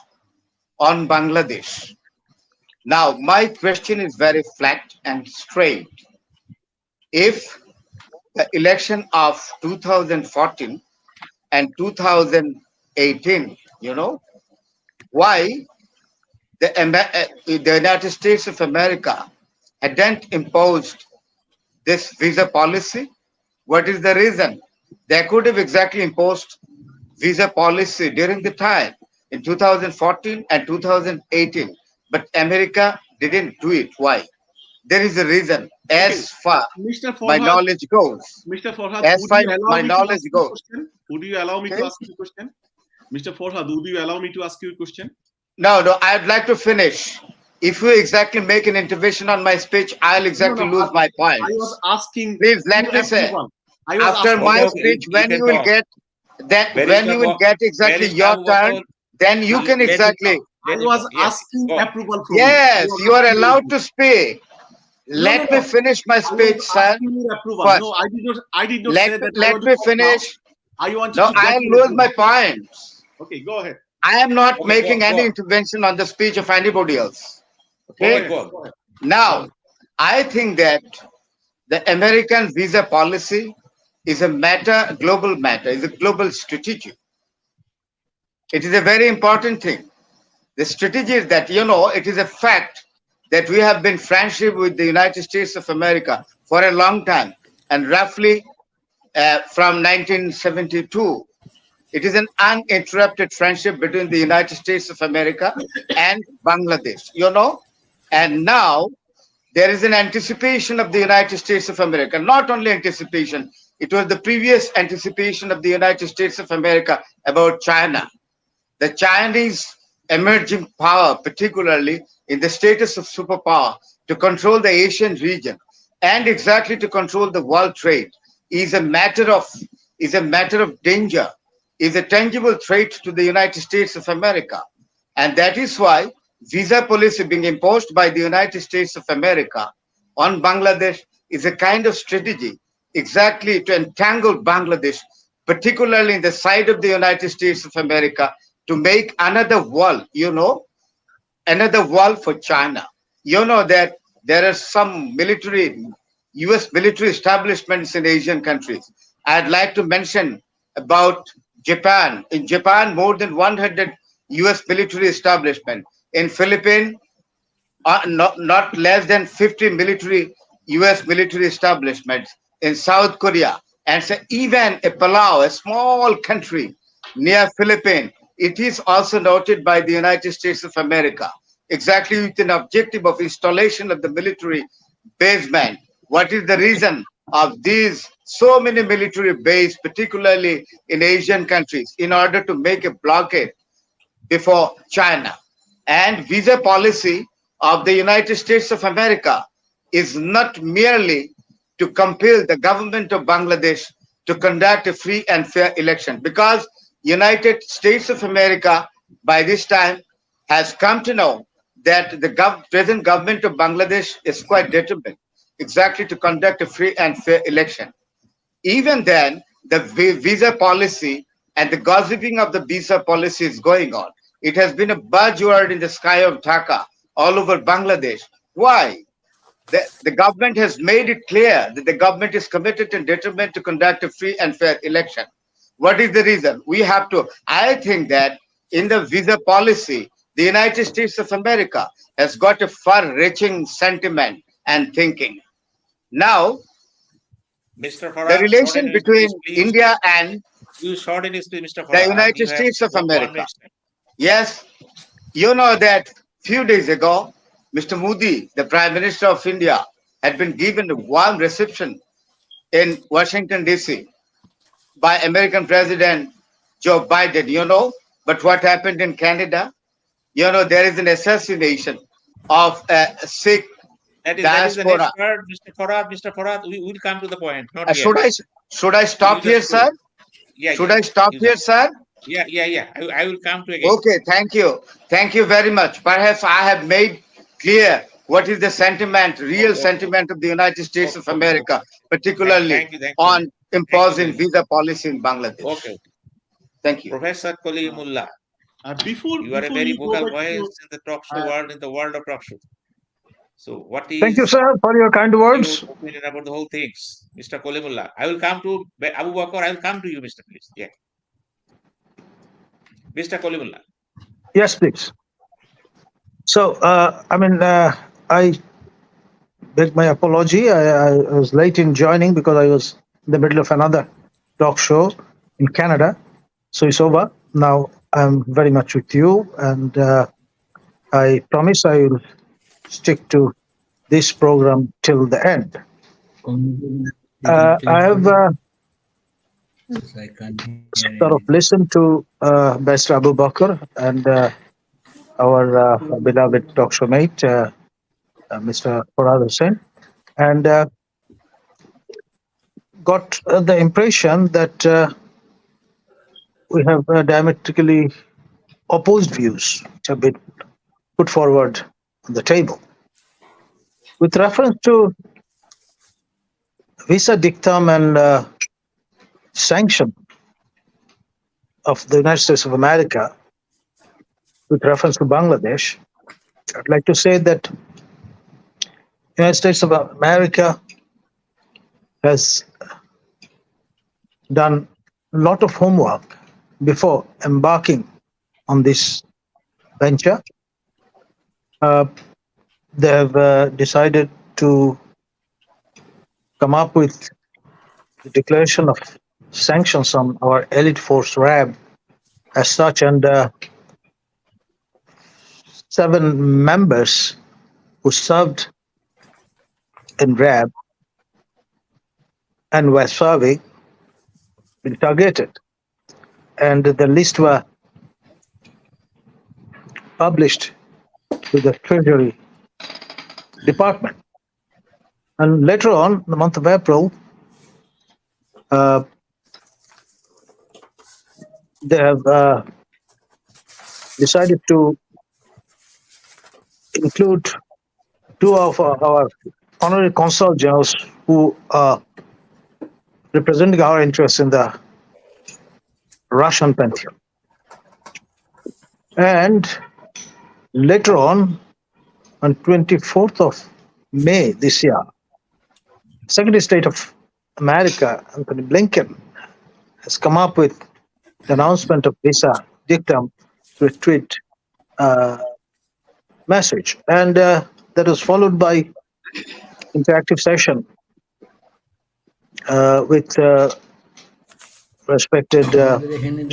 Speaker 6: on Bangladesh. Now, my question is very flat and straight. If the election of 2014 and 2018, why the United States of America hadn't imposed this visa policy? What is the reason? They could have exactly imposed visa policy during the time in 2014 and 2018, but America didn't do it. Why? There is a reason. As far my knowledge goes,
Speaker 3: Mr. Forhad,
Speaker 6: as far my knowledge goes.
Speaker 3: Would you allow me to ask you a question? Mr. Forhad, would you allow me to ask you a question?
Speaker 6: No, I'd like to finish. If you exactly make an intervention on my speech, I'll exactly lose my point.
Speaker 3: I was asking.
Speaker 6: Please let me say. After my speech, when you will get exactly your turn, then you can exactly.
Speaker 3: I was asking approval from
Speaker 6: yes, you are allowed to speak. Let me finish my speech, sir.
Speaker 3: No, I did not say that.
Speaker 6: Let me finish. No, I'll lose my points.
Speaker 3: Okay, go ahead.
Speaker 6: I am not making any intervention on the speech of anybody else. Okay.
Speaker 1: Go ahead.
Speaker 6: Now, I think that the American visa policy is a global matter, is a global strategy. It is a very important thing. The strategy is that, it is a fact that we have been friendship with the United States of America for a long time, and roughly from 1972. It is an uninterrupted friendship between the United States of America and Bangladesh, and now there is an anticipation of the United States of America, not only anticipation, it was the previous anticipation of the United States of America about China. The Chinese emerging power, particularly in the status of superpower, to control the Asian region and exactly to control the world trade is a matter of danger, is a tangible threat to the United States of America. And that is why visa policy being imposed by the United States of America on Bangladesh is a kind of strategy exactly to entangle Bangladesh, particularly in the side of the United States of America, to make another wall, another wall for China. That there are some US military establishments in Asian countries. I'd like to mention about Japan. In Japan, more than 100 US military establishment. In Philippines, not less than 50 US military establishments. In South Korea, and so even a Palau, a small country near Philippines, it is also noted by the United States of America, exactly with an objective of installation of the military basement. What is the reason of these so many military bases, particularly in Asian countries, in order to make a blockade before China? And visa policy of the United States of America is not merely to compel the government of Bangladesh to conduct a free and fair election, because United States of America by this time has come to know that the present government of Bangladesh is quite determined exactly to conduct a free and fair election. Even then, the visa policy and the gossiping of the visa policy is going on. It has been a buzzword in the sky of Dhaka, all over Bangladesh. Why? The government has made it clear that the government is committed and determined to conduct a free and fair election. What is the reason? We have to, I think that in the visa policy, the United States of America has got a far-reaching sentiment and thinking. Now,
Speaker 1: Mr.
Speaker 6: the
Speaker 1: Forhad,
Speaker 6: relation between India and
Speaker 1: you short in his Mr. Forhad.
Speaker 6: the United States of America. Yes, you know that few days ago, Mr. Modi, the Prime Minister of India, had been given a warm reception in Washington, D.C. by American President Joe Biden, you know. But what happened in Canada? You know, there is an assassination of a Sikh diaspora.
Speaker 1: Mr. Forhad, we will come to the point. Not yet.
Speaker 6: Should I stop here, sir?
Speaker 1: Yeah.
Speaker 6: Should I stop here, sir?
Speaker 1: Yeah. I will come to again.
Speaker 6: Okay, thank you. Thank you very much. Perhaps I have made clear what is the sentiment, real sentiment of the United States of America, particularly
Speaker 1: Thank you.
Speaker 6: on imposing visa policy in Bangladesh.
Speaker 1: Okay.
Speaker 6: Thank you.
Speaker 1: Professor Kalimullah,
Speaker 3: Before
Speaker 1: you are a
Speaker 3: before
Speaker 1: very
Speaker 3: you go
Speaker 1: vocal
Speaker 3: back
Speaker 1: voice
Speaker 3: to-
Speaker 1: in the talk show world, in the world of talk show. So what is
Speaker 7: Thank you, sir, for your kind words.
Speaker 1: your opinion about the whole things, Mr. Kalimullah? I will come to Abu Bakr. I will come to you, Mr. Please. Yeah. Mr. Kalimullah.
Speaker 7: Yes, please. So, I beg my apology. I was late in joining because I was in the middle of another talk show in Canada. So it's over. Now I'm very much with you, and I promise I will stick to this program till the end. I have sort of listened to Barrister Abu Baker and our beloved talk show mate, Mr. Forhad Hossain, and got the impression that we have diametrically opposed views which have been put forward on the table. With reference to visa dictum and sanction of the United States of America, with reference to Bangladesh, I'd like to say that the United States of America has done a lot of homework before embarking on this venture. They have decided to come up with the declaration of sanctions on our elite force RAB as such, and 7 members who served in RAB and were serving been targeted, and the list were published to the Treasury Department. And later on, in the month of April, they have decided to include 2 of our honorary consul generals who are representing our interests in the Russian pantheon. And later on 24th of May this year, Secretary of State of America, Anthony Blinken, has come up with the announcement of visa dictum retreat message, and that was followed by interactive session with respected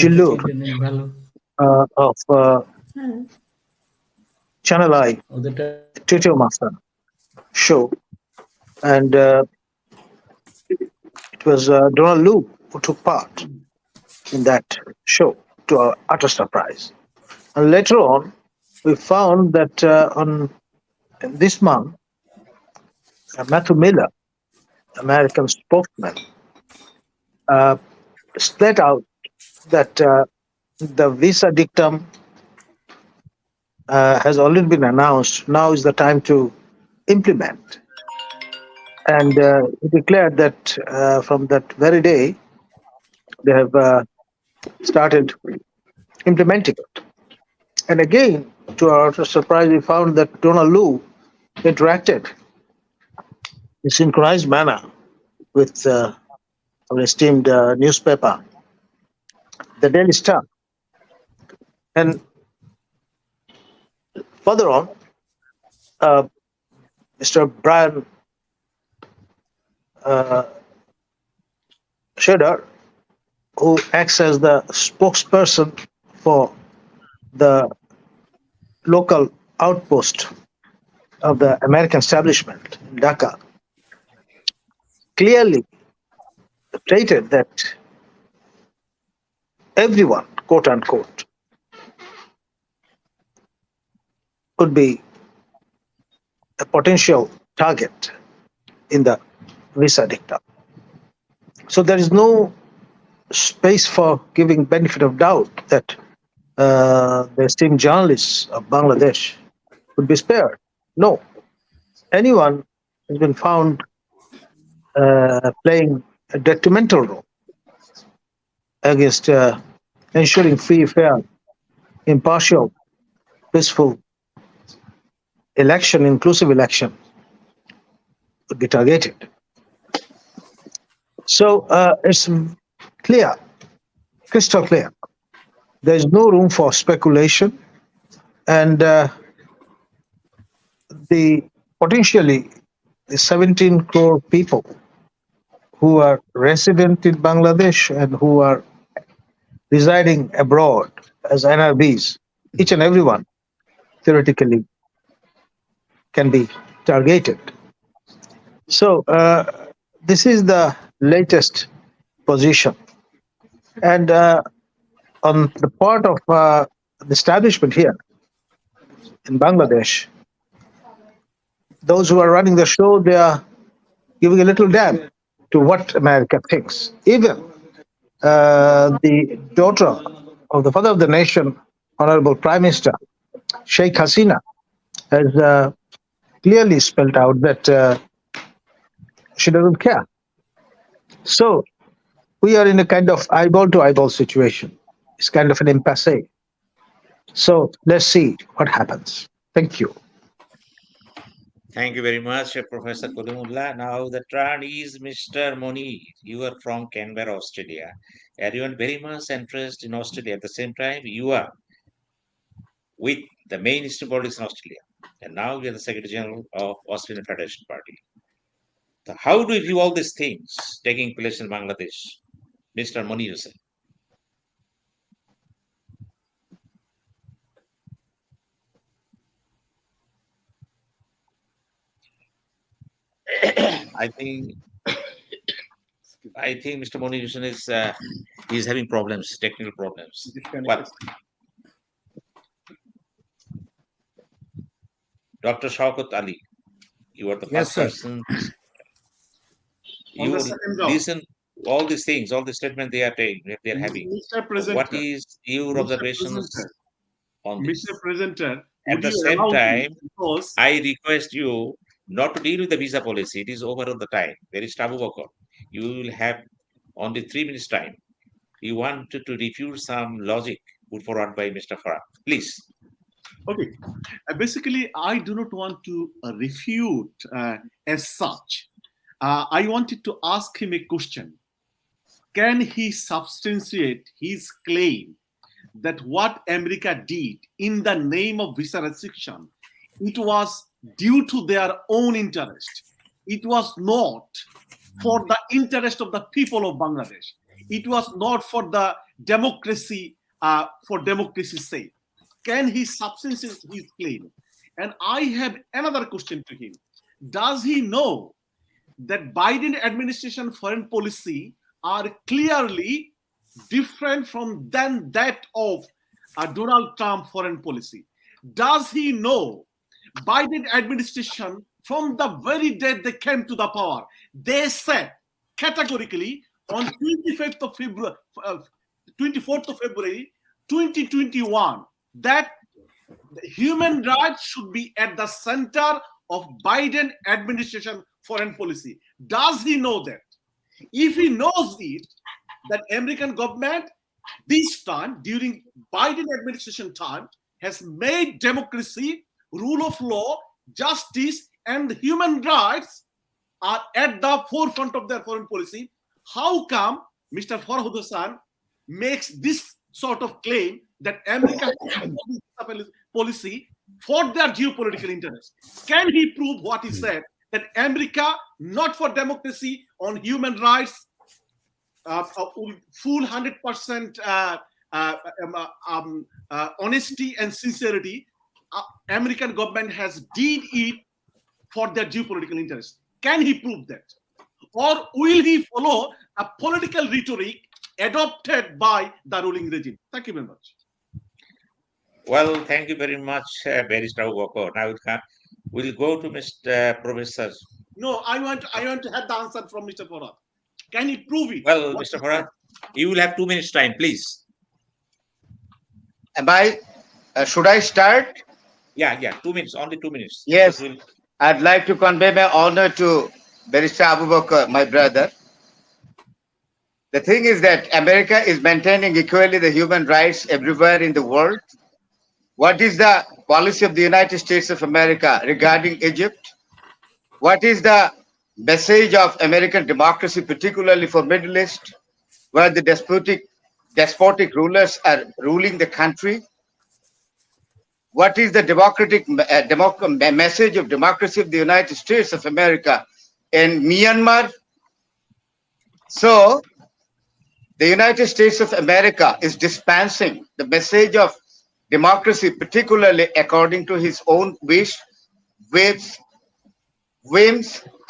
Speaker 7: Jillu of Channel I, Tito Master show, and it was Donald Lu who took part in that show, to our utter surprise. And later on, we found that on this month, Matthew Miller, American spokesman, spelled out that the visa dictum has already been announced. Now is the time to implement. And he declared that from that very day, they have started implementing it. And again, to our utter surprise, we found that Donald Lu interacted in synchronized manner with our esteemed newspaper, the Daily Star. And further on, Mr. Brian Shader, who acts as the spokesperson for the local outpost of the American establishment in Dhaka, clearly stated that everyone, quote unquote, could be a potential target in the visa dictum. So there is no space for giving benefit of doubt that the esteemed journalists of Bangladesh would be spared. No. Anyone has been found playing a detrimental role against ensuring free, fair, impartial, peaceful election, inclusive election, would be targeted. So it's clear, crystal clear. There is no room for speculation, and potentially the 17 crore people who are resident in Bangladesh and who are residing abroad as NRBs, each and every one theoretically can be targeted. So this is the latest position. And on the part of the establishment here in Bangladesh, those who are running the show, they are giving a little damn to what America thinks. Even the daughter of the father of the nation, Honorable Prime Minister, Sheikh Hasina, has clearly spelled out that she doesn't care. So we are in a kind of eyeball to eyeball situation. It's kind of an impasse. So let's see what happens. Thank you.
Speaker 1: Thank you very much, Professor Kalimullah. Now the turn is Mr. Munir. You are from Canberra, Australia. Everyone very much interested in Australia. At the same time, you are with the mainstream politics in Australia. And now you are the Secretary General of Australian Federation Party. So how do you view all these things taking place in Bangladesh? Mr. Munir Hossain. I think Mr. Munir Hossain is having problems, technical problems. But Dr. Showkat Ali, you are the first person. You listen all these things, all the statements they are having.
Speaker 3: Mr. Presenter,
Speaker 1: what is your observations on this?
Speaker 3: Mr. Presenter,
Speaker 1: at the same time, I request you not to deal with the visa policy. It is over all the time. There is Abu Baker. You will have only 3 minutes time. You wanted to refute some logic put forward by Mr. Forhad. Please.
Speaker 3: Okay. Basically, I do not want to refute as such. I wanted to ask him a question. Can he substantiate his claim that what America did in the name of visa restriction, it was due to their own interest? It was not for the interest of the people of Bangladesh. It was not for the democracy, for democracy's sake. Can he substantiate his claim? And I have another question to him. Does he know that Biden administration foreign policy are clearly different from than that of Donald Trump foreign policy? Does he know Biden administration, from the very day they came to the power, they said categorically on 24th of February 2021 that human rights should be at the center of Biden administration foreign policy? Does he know that? If he knows it, that American government this time during Biden administration time has made democracy, rule of law, justice, and human rights are at the forefront of their foreign policy, how come Mr. Forhad Hossain makes this sort of claim that America has policy for their geopolitical interest? Can he prove what he said, that America, not for democracy, on human rights, full 100% honesty and sincerity, American government has did it for their geopolitical interest? Can he prove that? Or will he follow a political rhetoric adopted by the ruling regime? Thank you very much.
Speaker 1: Well, thank you very much, Barrister Abu Baker. Now we'll go to Mr. Professor.
Speaker 3: No, I want to have the answer from Mr. Forhad. Can he prove it?
Speaker 1: Well, Mr. Forhad, you will have 2 minutes time, please.
Speaker 6: Am I? Should I start?
Speaker 1: Yeah, 2 minutes, only 2 minutes.
Speaker 6: Yes. I'd like to convey my honor to Barrister Abu Baker, my brother. The thing is that America is maintaining equally the human rights everywhere in the world. What is the policy of the United States of America regarding Egypt? What is the message of American democracy, particularly for Middle East, where the despotic rulers are ruling the country? What is the message of democracy of the United States of America in Myanmar? So, the United States of America is dispensing the message of democracy, particularly according to his own wish, whims,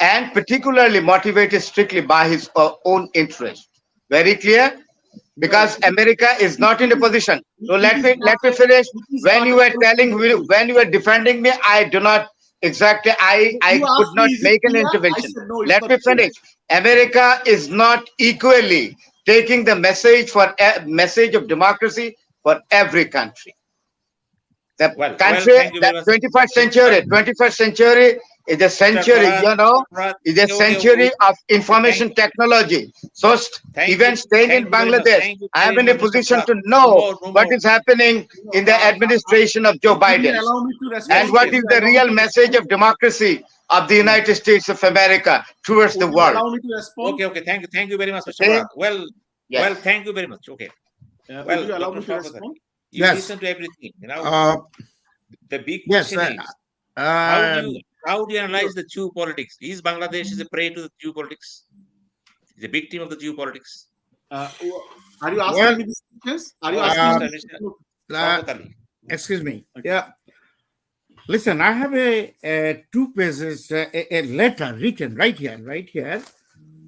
Speaker 6: and particularly motivated strictly by his own interest. Very clear? Because America is not in a position. So let me finish. When you were defending me, I do not exactly. I could not make an intervention. Let me finish. America is not equally taking the message of democracy for every country. The country, the 21st century is a century, is a century of information technology. So even staying in Bangladesh, I am in a position to know what is happening in the administration of Joe Biden and what is the real message of democracy of the United States of America towards the world.
Speaker 1: Okay. Thank you very much, Mr. Forhad. Well, thank you very much. Okay.
Speaker 3: Will you allow me to respond?
Speaker 1: You listen to everything. The big question is, how do you analyze the geopolitics? Is Bangladesh a prey to the geopolitics? Is a victim of the geopolitics?
Speaker 3: Are you asking me these questions? Are you asking me?
Speaker 2: Excuse me. Okay. Yeah. Listen, I have a 2 pages a letter written right here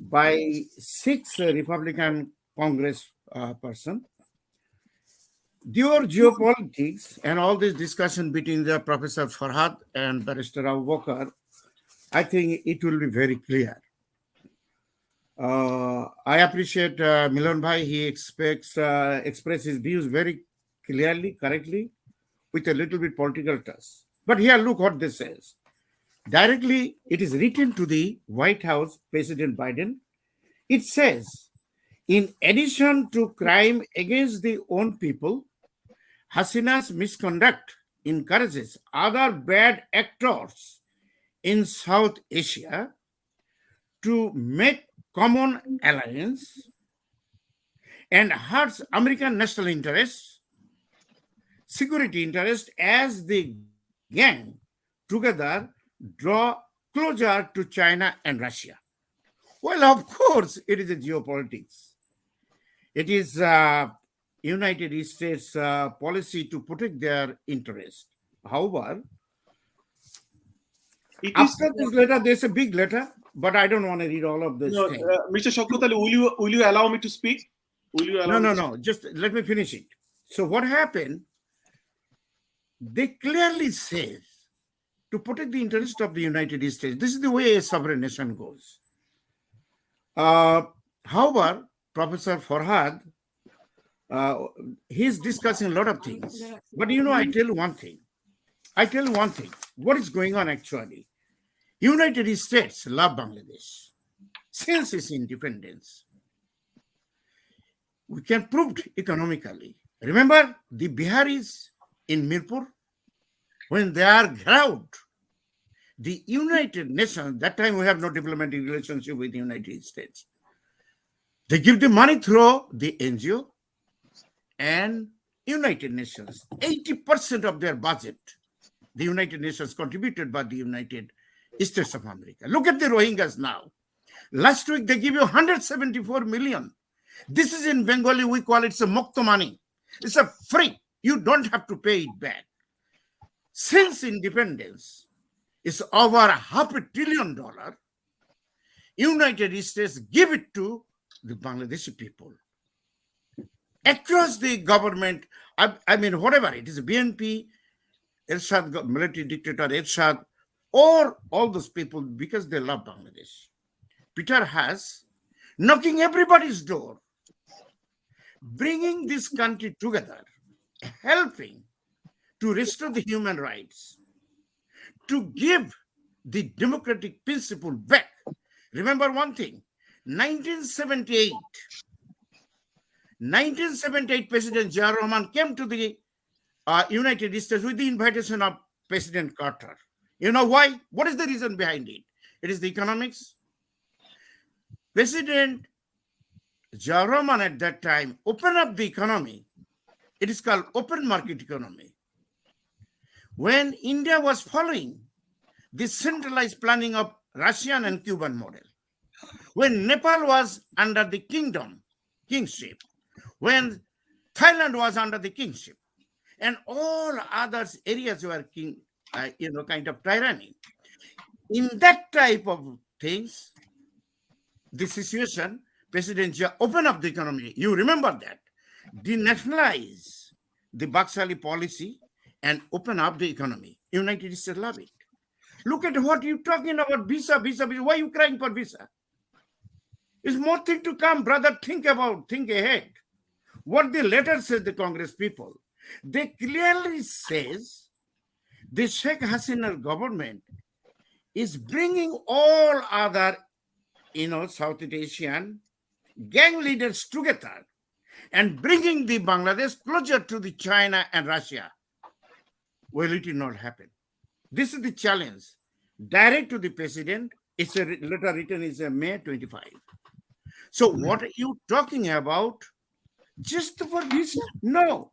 Speaker 2: by 6 Republican Congress person. Your geopolitics and all this discussion between the Professor Forhad and Barrister Abu Baker, I think it will be very clear. I appreciate Milon Bhai. He express his views very clearly, correctly, with a little bit political touch. But here, look what this says. Directly, it is written to the White House, President Biden. It says, in addition to crime against the own people, Hasina's misconduct encourages other bad actors in South Asia to make common alliance and hurts American national interests, security interests as they gang together draw closer to China and Russia. Well, of course, it is a geopolitics. It is United States policy to protect their interest. However, after this letter, there's a big letter, but I don't want to read all of this thing.
Speaker 3: Mr. Showkat Ali, will you allow me to speak? Will you allow
Speaker 2: No. Just let me finish it. So what happened? They clearly say to protect the interest of the United States. This is the way a sovereign nation goes. However, Professor Forhad, he's discussing a lot of things. But I tell you one thing. What is going on actually? United States love Bangladesh since its independence. We can prove it economically. Remember the Biharis in Mirpur? When they are crowd, the United Nations, that time we have no diplomatic relationship with the United States. They give the money through the NGO and United Nations. 80% of their budget, the United Nations contributed by the United States of America. Look at the Rohingyas now. Last week, they give you 174 million. This is in Bengali, we call it a mukta money. It's a free. You don't have to pay it back. Since independence, it's over $500 billion. United States give it to the Bangladeshi people. Across the government, I mean, whatever, it is BNP, Ershad, military dictator Ershad, or all those people, because they love Bangladesh. Peter has knocking everybody's door, bringing this country together, helping to restore the human rights, to give the democratic principle back. Remember one thing, 1978, President Zia Rahman came to the United States with the invitation of President Carter. You know why? What is the reason behind it? It is the economics. President Zia Rahman at that time opened up the economy. It is called open market economy. When India was following the centralized planning of Russian and Cuban model, when Nepal was under the kingship, when Thailand was under the kingship, and all other areas were kind of tyranny. In that type of things, the situation, President Zia opened up the economy. You remember that. Denationalize the Baksali policy and open up the economy. United States love it. Look at what you're talking about, visa. Why are you crying for visa? There's more thing to come, brother. Think ahead. What the letter says, the Congress people, they clearly says the Sheikh Hasina government is bringing all other, Southeast Asian gang leaders together and bringing the Bangladesh closer to the China and Russia. Well, it will not happen. This is the challenge. Direct to the president. It's a letter written is May 25. So what are you talking about? Just for this? No.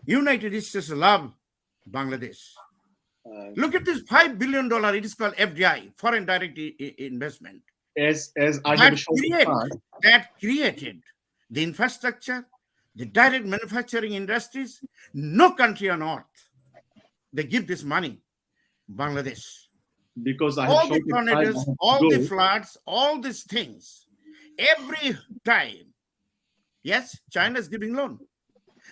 Speaker 2: United States love Bangladesh. Look at this $5 billion. It is called FDI, foreign direct investment.
Speaker 3: As I have shown
Speaker 2: that created the infrastructure, the direct manufacturing industries. No country on earth they give this money. Bangladesh.
Speaker 3: Because I
Speaker 2: all the tornadoes, all the floods, all these things. Every time. Yes, China is giving loan.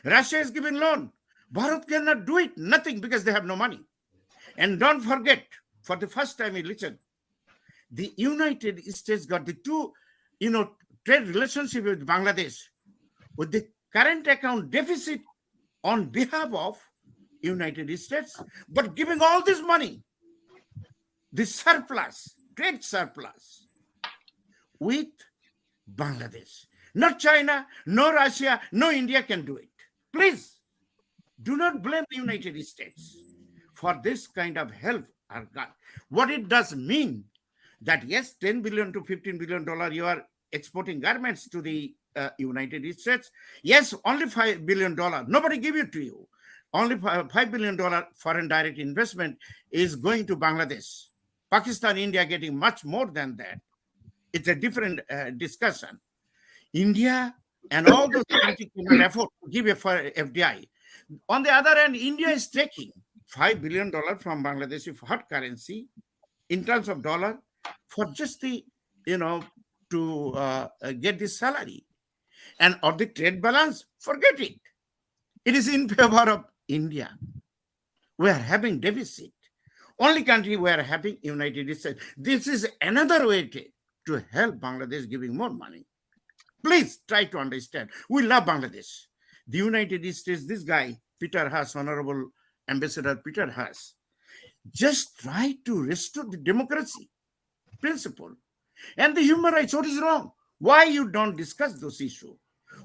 Speaker 2: Russia is giving loan. Bharat cannot do it. Nothing, because they have no money. And don't forget, for the first time in listen, the United States got the two, trade relationship with Bangladesh with the current account deficit on behalf of United States, but giving all this money, the surplus, trade surplus, with Bangladesh. Not China, no Russia, no India can do it. Please, do not blame the United States for this kind of help. What it does mean, that yes, $10 billion to $15 billion you are exporting garments to the United States. Yes, only $5 billion. Nobody give it to you. Only $5 billion foreign direct investment is going to Bangladesh. Pakistan, India getting much more than that. It's a different discussion. India and all those countries cannot afford to give a FDI. On the other hand, India is taking $5 billion from Bangladesh with hard currency in terms of dollar for just the, to get this salary. And of the trade balance, forget it. It is in favor of India. We are having deficit. Only country we are having United States. This is another way to help Bangladesh giving more money. Please try to understand. We love Bangladesh. The United States, this guy, Peter Haas, Honorable Ambassador Peter Haas, just try to restore the democracy principle and the human rights. What is wrong? Why you don't discuss those issues?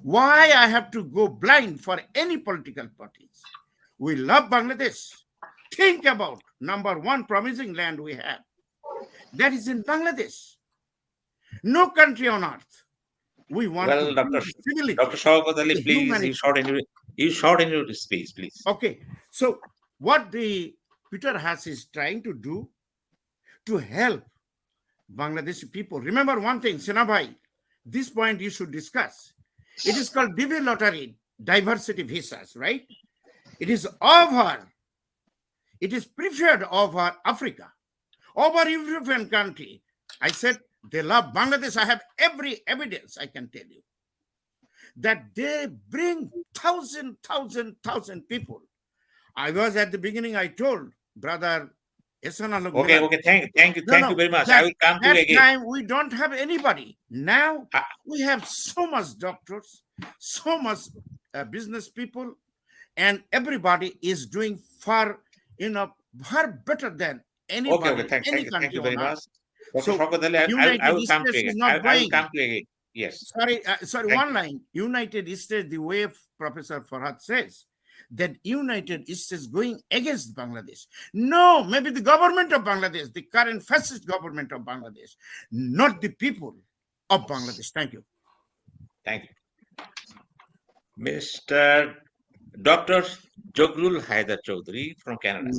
Speaker 2: Why I have to go blind for any political parties? We love Bangladesh. Think about number one promising land we have. That is in Bangladesh. No country on earth. We want
Speaker 1: Well,
Speaker 2: to
Speaker 1: Dr.
Speaker 2: civility.
Speaker 1: Dr. Showkat Ali, please,
Speaker 2: humanity.
Speaker 1: you short in your speech, please.
Speaker 2: Okay, so what the Peter Haas is trying to do to help Bangladeshi people. Remember one thing, Sinabhai, this point you should discuss. It is called DV lottery, diversity visas, right? It is over. It is preferred over Africa, over European country. I said they love Bangladesh. I have every evidence I can tell you that they bring thousand people. I was at the beginning, I told brother Ehsanul Haque
Speaker 1: Okay,
Speaker 2: Milon,
Speaker 1: thank you very much. I will come to you
Speaker 2: that
Speaker 1: again.
Speaker 2: time we don't have anybody. Now we have so much doctors, so much business people, and everybody is doing far better than anybody.
Speaker 1: Okay, thank you very much. Dr.
Speaker 2: So
Speaker 1: Showkat Ali, I will come to you again. I will come to you again. Yes.
Speaker 2: Sorry, one line. United States, the way Professor Forhad says, that United States going against Bangladesh. No, maybe the government of Bangladesh, the current fascist government of Bangladesh, not the people of Bangladesh. Thank you.
Speaker 1: Thank you. Mr. Dr. Zuglul Haider Chaudhary from Canada.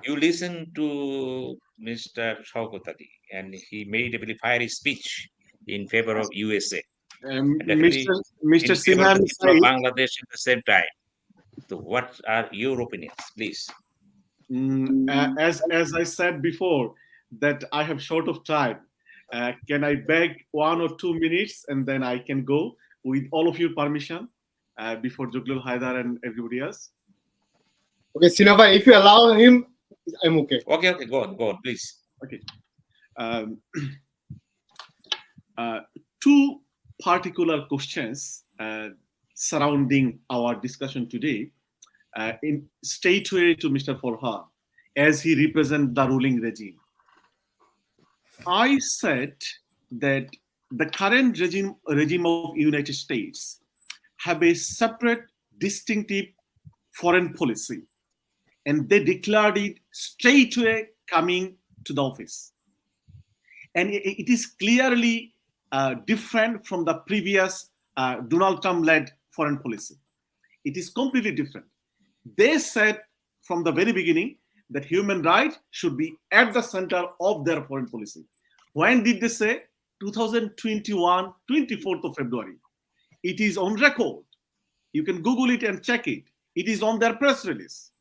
Speaker 1: You listen to Mr. Showkat Ali, and he made a very fiery speech in favor of USA.
Speaker 3: Mr. Sinha MA
Speaker 1: Sayeed,
Speaker 3: Sayeed,
Speaker 1: Bangladesh at the same time. So, what are your opinions, please?
Speaker 3: as I said before, that I have short of time. Can I beg 1 or 2 minutes and then I can go with all of your permission before Zuglul Haider and everybody else?
Speaker 4: Okay, Sinha, if you allow him, I'm okay.
Speaker 1: Okay, go on, please.
Speaker 3: Okay. 2 particular questions surrounding our discussion today, in straightway to Mr. Forhad, as he represents the ruling regime. I said that the current regime of United States have a separate, distinctive foreign policy, and they declared it straightway coming to the office. And it is clearly different from the previous Donald Trump-led foreign policy. It is completely different. They said from the very beginning that human rights should be at the center of their foreign policy. When did they say? 2021, 24th of February. It is on record. You can Google it and check it. It is on their press release.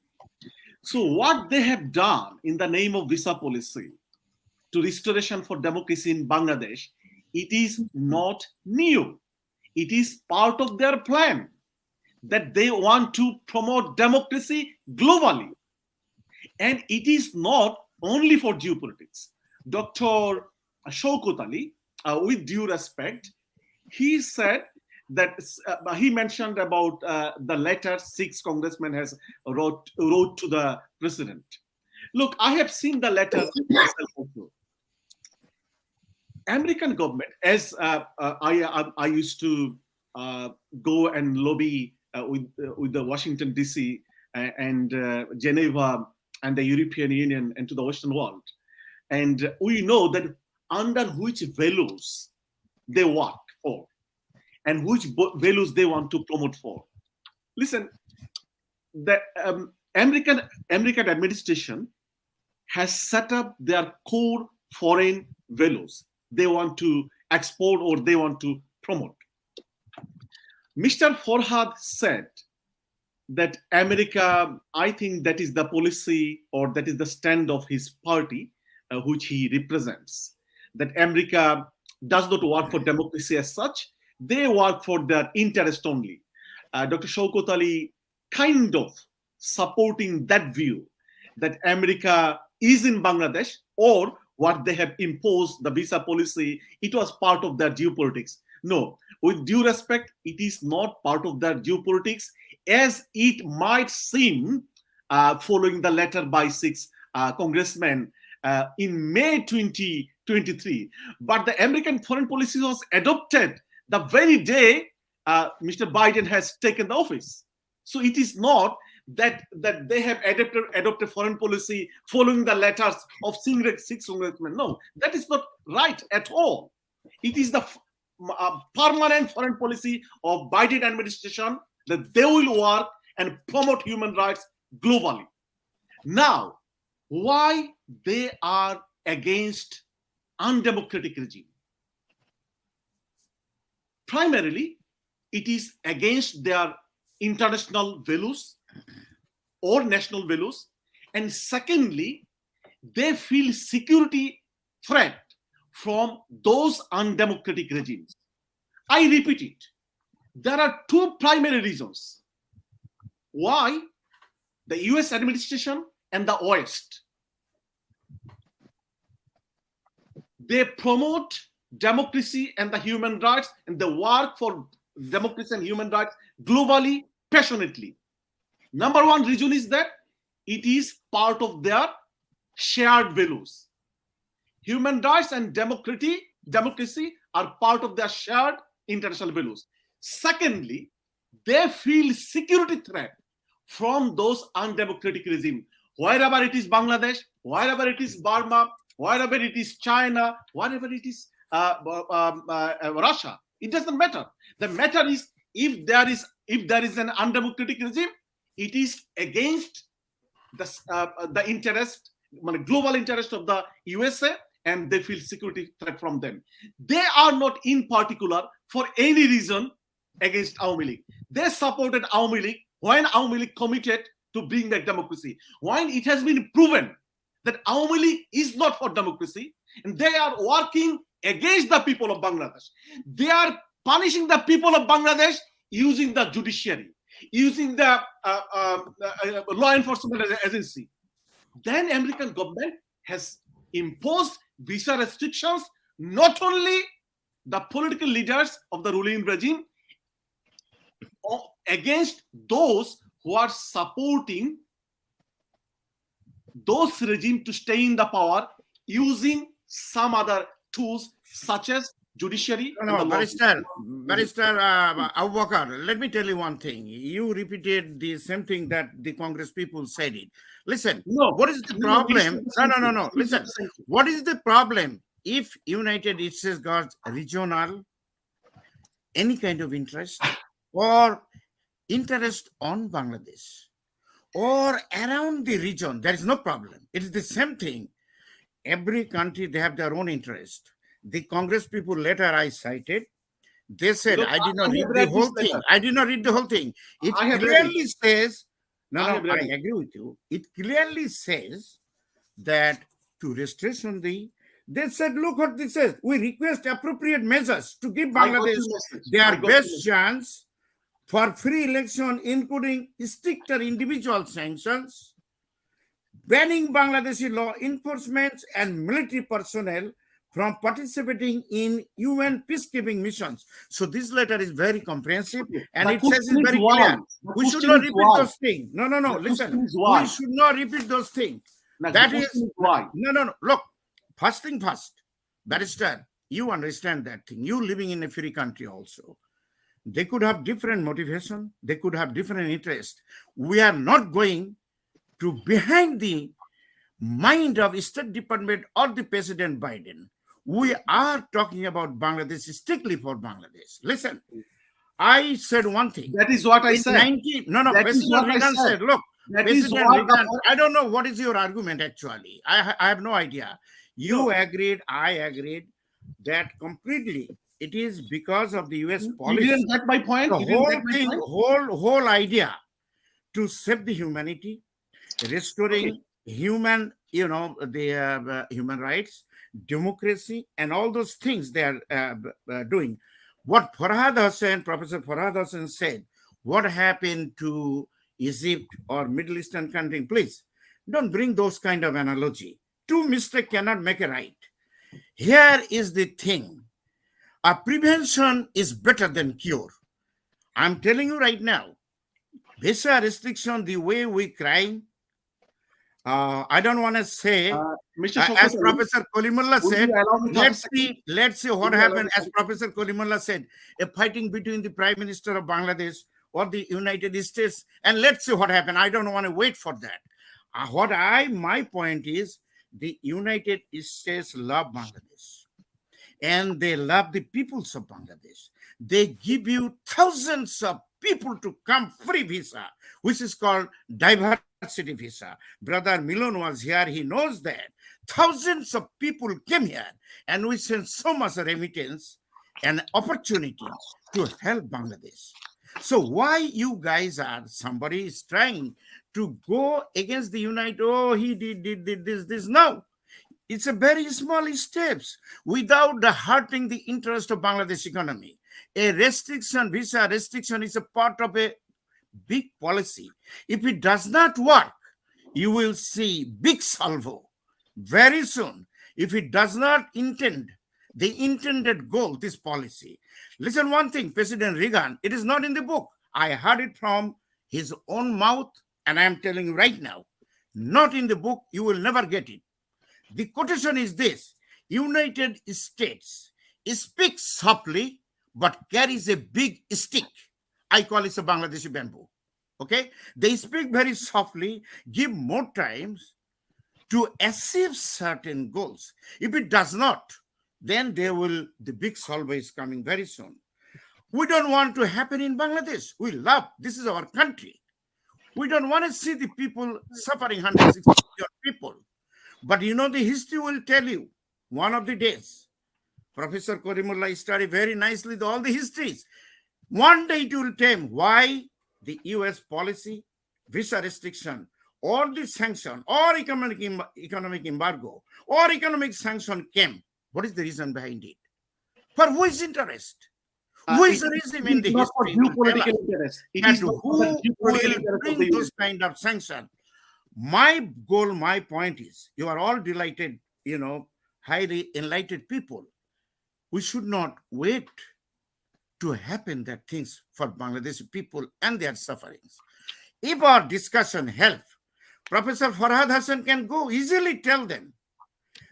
Speaker 3: So what they have done in the name of visa policy to restoration for democracy in Bangladesh, it is not new. It is part of their plan that they want to promote democracy globally. And it is not only for geopolitics. Dr. Showkat Ali, with due respect, he said that he mentioned about the letter 6 congressmen has wrote to the president. Look, I have seen the letter myself also. American government, as I used to go and lobby with the Washington DC and Geneva and the European Union and to the Western world, and we know that under which values they work for and which values they want to promote for. Listen, the American administration has set up their core foreign values they want to export or they want to promote. Mr. Forhad said that America, I think that is the policy or that is the stand of his party, which he represents, that America does not work for democracy as such. They work for their interest only. Dr. Showkat Ali kind of supporting that view that America is in Bangladesh, or what they have imposed, the visa policy, it was part of their geopolitics. No, with due respect, it is not part of their geopolitics as it might seem following the letter by 6 congressmen in May 2023. But the American foreign policy was adopted the very day Mr. Biden has taken the office. So it is not that they have adopted foreign policy following the letters of 6 congressmen. No, that is not right at all. It is the permanent foreign policy of Biden administration that they will work and promote human rights globally. Now, why they are against undemocratic regime? Primarily, it is against their international values or national values. And secondly, they feel security threat from those undemocratic regimes. I repeat it. There are 2 primary reasons why the US administration and the West, they promote democracy and the human rights and they work for democracy and human rights globally, passionately. Number 1 reason is that it is part of their shared values. Human rights and democracy are part of their shared international values. Secondly, they feel security threat from those undemocratic regimes. Wherever it is Bangladesh, wherever it is Burma, wherever it is China, wherever it is Russia, it doesn't matter. The matter is if there is an undemocratic regime, it is against the interest, global interest of the USA, and they feel security threat from them. They are not in particular for any reason against Awami League. They supported Awami League when Awami League committed to bring back democracy. When it has been proven that Awami League is not for democracy, and they are working against the people of Bangladesh. They are punishing the people of Bangladesh using the judiciary, using the law enforcement agency. Then American government has imposed visa restrictions, not only the political leaders of the ruling regime, against those who are supporting those regime to stay in the power using some other tools such as judiciary.
Speaker 2: No, Barrister Abu Baker, let me tell you one thing. You repeated the same thing that the Congress people said it. Listen, what is the problem? No. Listen, what is the problem if United States got regional, any kind of interest or interest on Bangladesh or around the region? There is no problem. It is the same thing. Every country, they have their own interest. The Congress people letter I cited, they said, I did not read the whole thing. I did not read the whole thing. It clearly says, I agree with you. It clearly says that to restriction they said, look what this says. We request appropriate measures to give Bangladesh their best chance for free election, including stricter individual sanctions, banning Bangladeshi law enforcement and military personnel from participating in UN peacekeeping missions. So this letter is very comprehensive and it says it's very clear. We should not repeat those things. No, listen. We should not repeat those things. That is why. No. Look, first thing first, Barrister, you understand that thing. You living in a free country also. They could have different motivation. They could have different interest. We are not going to behind the mind of State Department or the President Biden. We are talking about Bangladesh strictly for Bangladesh. Listen, I said one thing.
Speaker 3: That is what I
Speaker 2: In
Speaker 3: said.
Speaker 2: 19 no, no,
Speaker 3: That is
Speaker 2: President
Speaker 3: what I
Speaker 2: Reagan
Speaker 3: said.
Speaker 2: said, look,
Speaker 3: That is
Speaker 2: President
Speaker 3: what
Speaker 2: Reagan, I don't know what is your argument actually. I have no idea. You agreed, I agreed that completely it is because of the US
Speaker 3: You
Speaker 2: policy.
Speaker 3: didn't get my point.
Speaker 2: The
Speaker 3: You didn't
Speaker 2: whole
Speaker 3: get my
Speaker 2: thing,
Speaker 3: point.
Speaker 2: whole idea to save the humanity, restoring human, the human rights, democracy, and all those things they are doing. What Professor Forhad Hossain said, what happened to Egypt or Middle Eastern country, please don't bring those kind of analogy. Two mistakes cannot make a right. Here is the thing. A prevention is better than cure. I'm telling you right now, visa restriction, the way we cry, I don't want to say,
Speaker 3: Mr. Showkat
Speaker 2: as
Speaker 3: Ali,
Speaker 2: Professor Kalimullah
Speaker 3: would
Speaker 2: said,
Speaker 3: you allow me to
Speaker 2: let's see what
Speaker 3: Would you allow
Speaker 2: happened.
Speaker 3: me
Speaker 2: As Professor Kalimullah said, a fighting between the Prime Minister of Bangladesh or the United States, and let's see what happened. I don't want to wait for that. My point is, the United States love Bangladesh, and they love the peoples of Bangladesh. They give you thousands of people to come free visa, which is called diversity visa. Brother Milon was here. He knows that. Thousands of people came here, and we sent so much remittance and opportunity to help Bangladesh. So why you guys somebody is trying to go against the United? Oh, he did this. No. It's a very small steps without hurting the interest of Bangladesh economy. A visa restriction is a part of a big policy. If it does not work, you will see big salvo very soon. If it does not intend the intended goal, this policy. Listen one thing, President Reagan, it is not in the book. I heard it from his own mouth, and I am telling you right now, not in the book, you will never get it. The quotation is this: United States speaks softly but carries a big stick. I call it a Bangladeshi bamboo. Okay? They speak very softly, give more times to achieve certain goals. If it does not, then the big salvo is coming very soon. We don't want to happen in Bangladesh. We love, this is our country. We don't want to see the people suffering, 160 million people. But the history will tell you one of the days. Professor Kalimullah studied very nicely all the histories. One day it will tell why the US policy, visa restriction, or the sanction, or economic embargo, or economic sanction came. What is the reason behind it? For whose interest? Who is the reason in the history?
Speaker 3: Geopolitical interest. It is
Speaker 2: Who will bring those kind of sanctions? My goal, my point is, you are all delighted, highly enlightened people. We should not wait to happen that things for Bangladeshi people and their sufferings. If our discussion helps, Professor Forhad Hossain can go easily tell them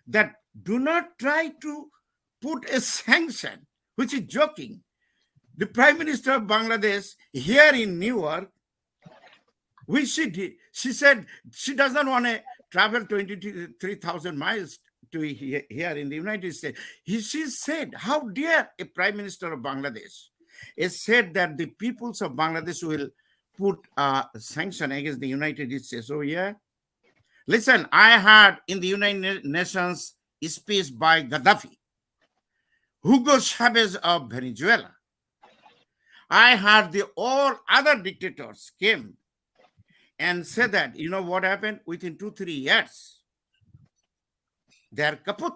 Speaker 2: that do not try to put a sanction, which is joking. The Prime Minister of Bangladesh here in New York, which she did, she said she does not want to travel 23,000 miles to here in the United States. She said, how dare a Prime Minister of Bangladesh has said that the peoples of Bangladesh will put a sanction against the United States. Oh, yeah? Listen, I heard in the United Nations speech by Gaddafi, Hugo Chavez of Venezuela. I heard all other dictators came and said that, you know what happened? Within 2-3 years, they are kaput.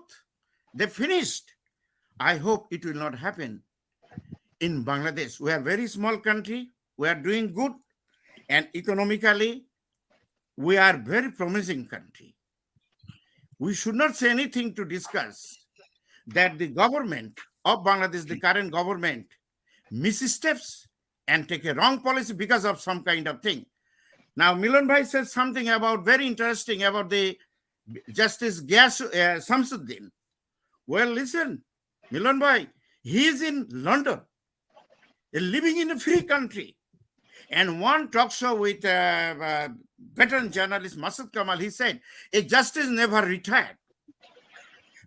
Speaker 2: They finished. I hope it will not happen in Bangladesh. We are a very small country. We are doing good. And economically, we are a very promising country. We should not say anything to discuss that the government of Bangladesh, the current government, missteps and take a wrong policy because of some kind of thing. Now, Milon Bhai says something about very interesting about the Justice Samsuddin. Well, listen, Milon Bhai, he is in London, living in a free country. And one talk show with veteran journalist Masud Kamal, he said, a justice never retired.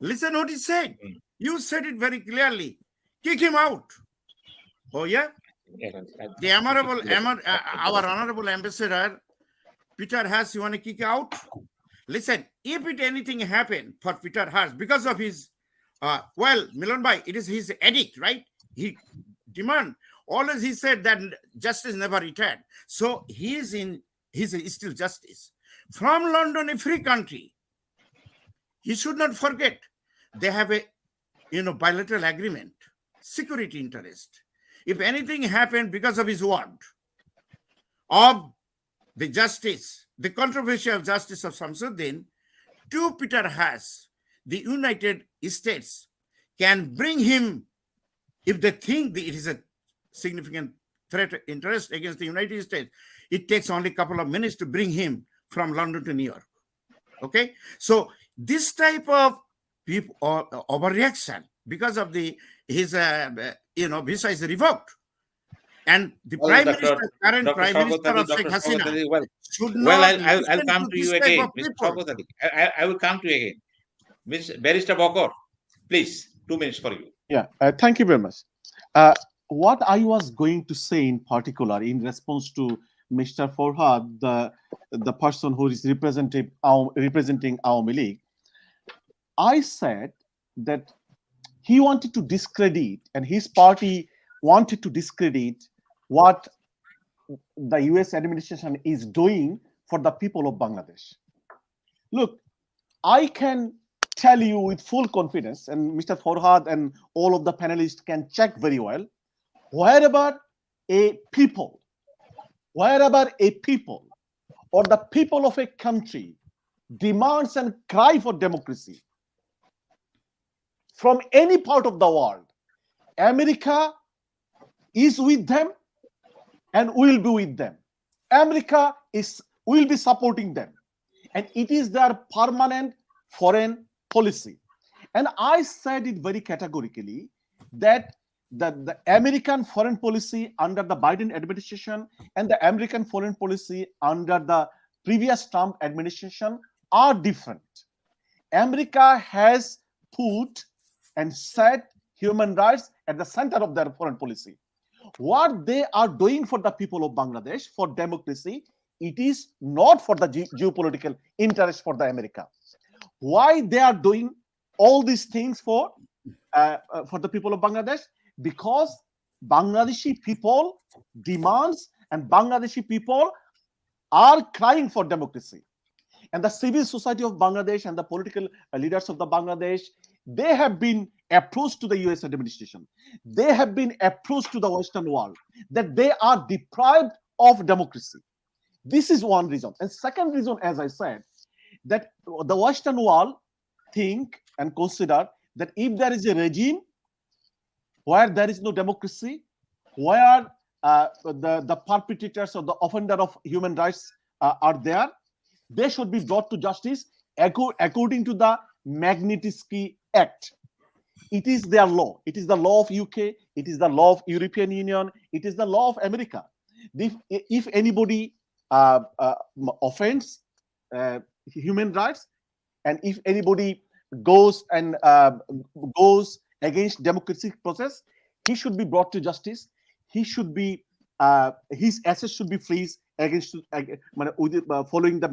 Speaker 2: Listen what he said. You said it very clearly. Kick him out. Oh yeah. The our honorable ambassador, Peter Harsh, you want to kick out? Listen, if anything happened for Peter Harsh because of his, Milon Bhai, it is his edict, right? He demand. Always he said that justice never retired. So he's still justice. From London, a free country. He should not forget they have a bilateral agreement, security interest. If anything happened because of his word of the justice, the controversial justice of Samsuddin to Peter Harsh, the United States can bring him, if they think that it is a significant threat interest against the United States, it takes only a couple of minutes to bring him from London to New York. Okay, so this type of people overreaction because of his visa is revoked, and the current Prime Minister of Sheikh Hasina should not.
Speaker 1: I'll come to you again, Mr. Showkat Ali. I will come to you again. Mr. Barrister Baker, please, 2 minutes for you.
Speaker 3: Yeah, thank you very much. What I was going to say in particular in response to Mr. Forhad, the person who is representing Awami League, I said that he wanted to discredit, and his party wanted to discredit what the US administration is doing for the people of Bangladesh. Look, I can tell you with full confidence, and Mr. Forhad and all of the panelists can check very well, wherever a people or the people of a country demands and cry for democracy from any part of the world, America is with them and will be with them. America will be supporting them, and it is their permanent foreign policy. And I said it very categorically that the American foreign policy under the Biden administration and the American foreign policy under the previous Trump administration are different. America has put and set human rights at the center of their foreign policy. What they are doing for the people of Bangladesh, for democracy, it is not for the geopolitical interest for the America. Why they are doing all these things for the people of Bangladesh? Because Bangladeshi people demands and Bangladeshi people are crying for democracy. And the civil society of Bangladesh and the political leaders of the Bangladesh, they have been approached to the US administration. They have been approached to the Western world that they are deprived of democracy. This is one reason. And second reason, as I said, that the Western world think and consider that if there is a regime where there is no democracy, where the perpetrators or the offender of human rights are there, they should be brought to justice according to the Magnitsky Act. It is their law. It is the law of UK. It is the law of European Union. It is the law of America. If anybody offends human rights, and if anybody goes against democratic process, he should be brought to justice. He should be his assets should be freezed following the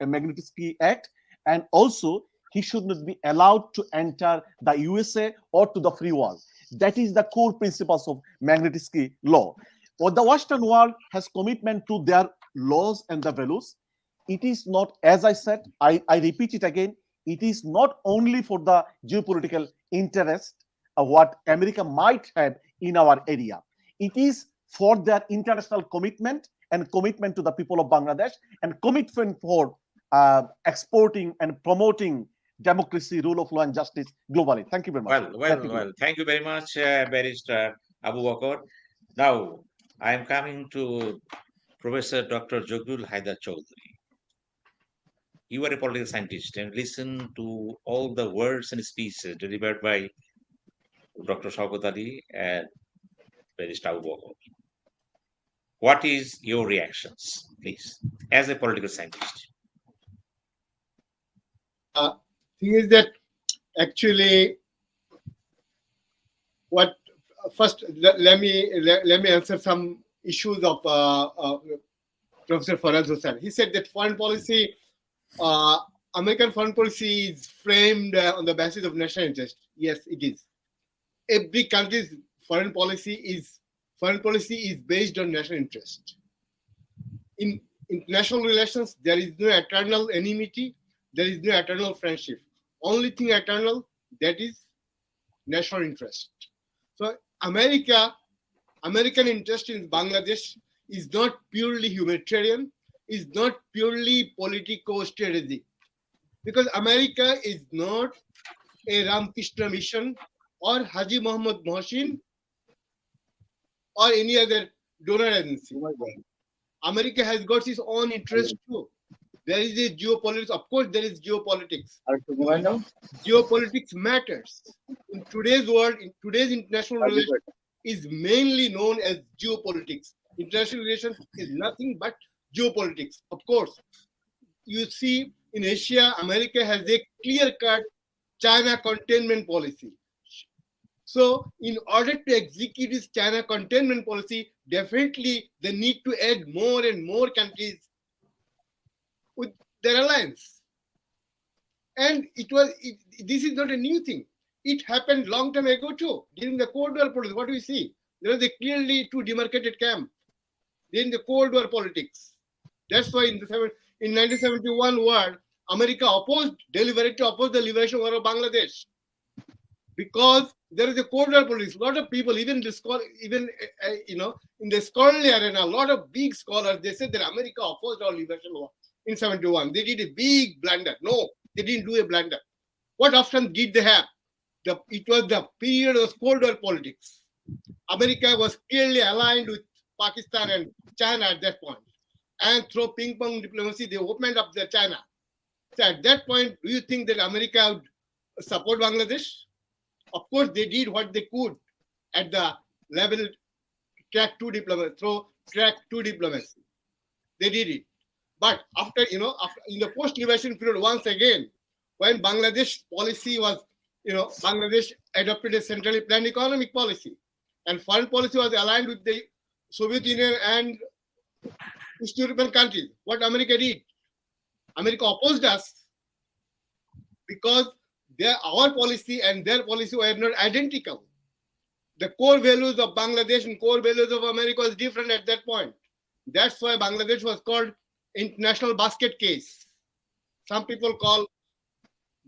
Speaker 3: Magnitsky Act, and also he should not be allowed to enter the USA or to the free world. That is the core principles of Magnitsky law. What the Western world has commitment to their laws and the values. It is not, as I said, I repeat it again, it is not only for the geopolitical interest of what America might have in our area. It is for their international commitment and commitment to the people of Bangladesh and commitment for exporting and promoting democracy, rule of law, and justice globally. Thank you very much.
Speaker 1: Well. Thank you very much, Barrister Abu Baker. Now, I am coming to Professor Dr. Zuglul Haider Choudhury. You are a political scientist and listen to all the words and speeches delivered by Dr. Showkat Ali and Barrister Abu Baker. What is your reactions, please, as a political scientist?
Speaker 4: Thing is that actually what first let me answer some issues of Professor Farhad Hossain. He said that foreign policy, American foreign policy is framed on the basis of national interest. Yes, it is. Every country's foreign policy is based on national interest. In international relations, there is no eternal enmity, there is no eternal friendship. Only thing eternal, that is national interest. So American interest in Bangladesh is not purely humanitarian, is not purely politico-strategic. Because America is not a Ramakrishna Mission or Haji Muhammad Mohsin or any other donor agency. America has got its own interest too. There is a geopolitics. Of course, there is geopolitics. Geopolitics matters. In today's world, in today's international relations, is mainly known as geopolitics. International relations is nothing but geopolitics. Of course, you see in Asia, America has a clear-cut China containment policy. So in order to execute this China containment policy, definitely they need to add more and more countries with their alliance. And this is not a new thing. It happened long time ago too. During the Cold War politics, what do we see? There was a clearly two demarcated camp during the Cold War politics. That's why in 1971 war, America deliberately opposed the liberation war of Bangladesh. Because there is a Cold War politics. A lot of people, even in the scholarly arena, a lot of big scholars, they said that America opposed our liberation war in 71. They did a big blunder. No, they didn't do a blunder. What option did they have? It was the period of Cold War politics. America was clearly aligned with Pakistan and China at that point. And through ping pong diplomacy, they opened up the China. So at that point, do you think that America would support Bangladesh? Of course, they did what they could at the level track 2 diplomacy, through track 2 diplomacy. They did it. But after in the post-liberation period, once again, when Bangladesh policy was, Bangladesh adopted a centrally planned economic policy, and foreign policy was aligned with the Soviet Union and East European countries. What America did? America opposed us because our policy and their policy were not identical. The core values of Bangladesh and core values of America was different at that point. That's why Bangladesh was called international basket case. Some people call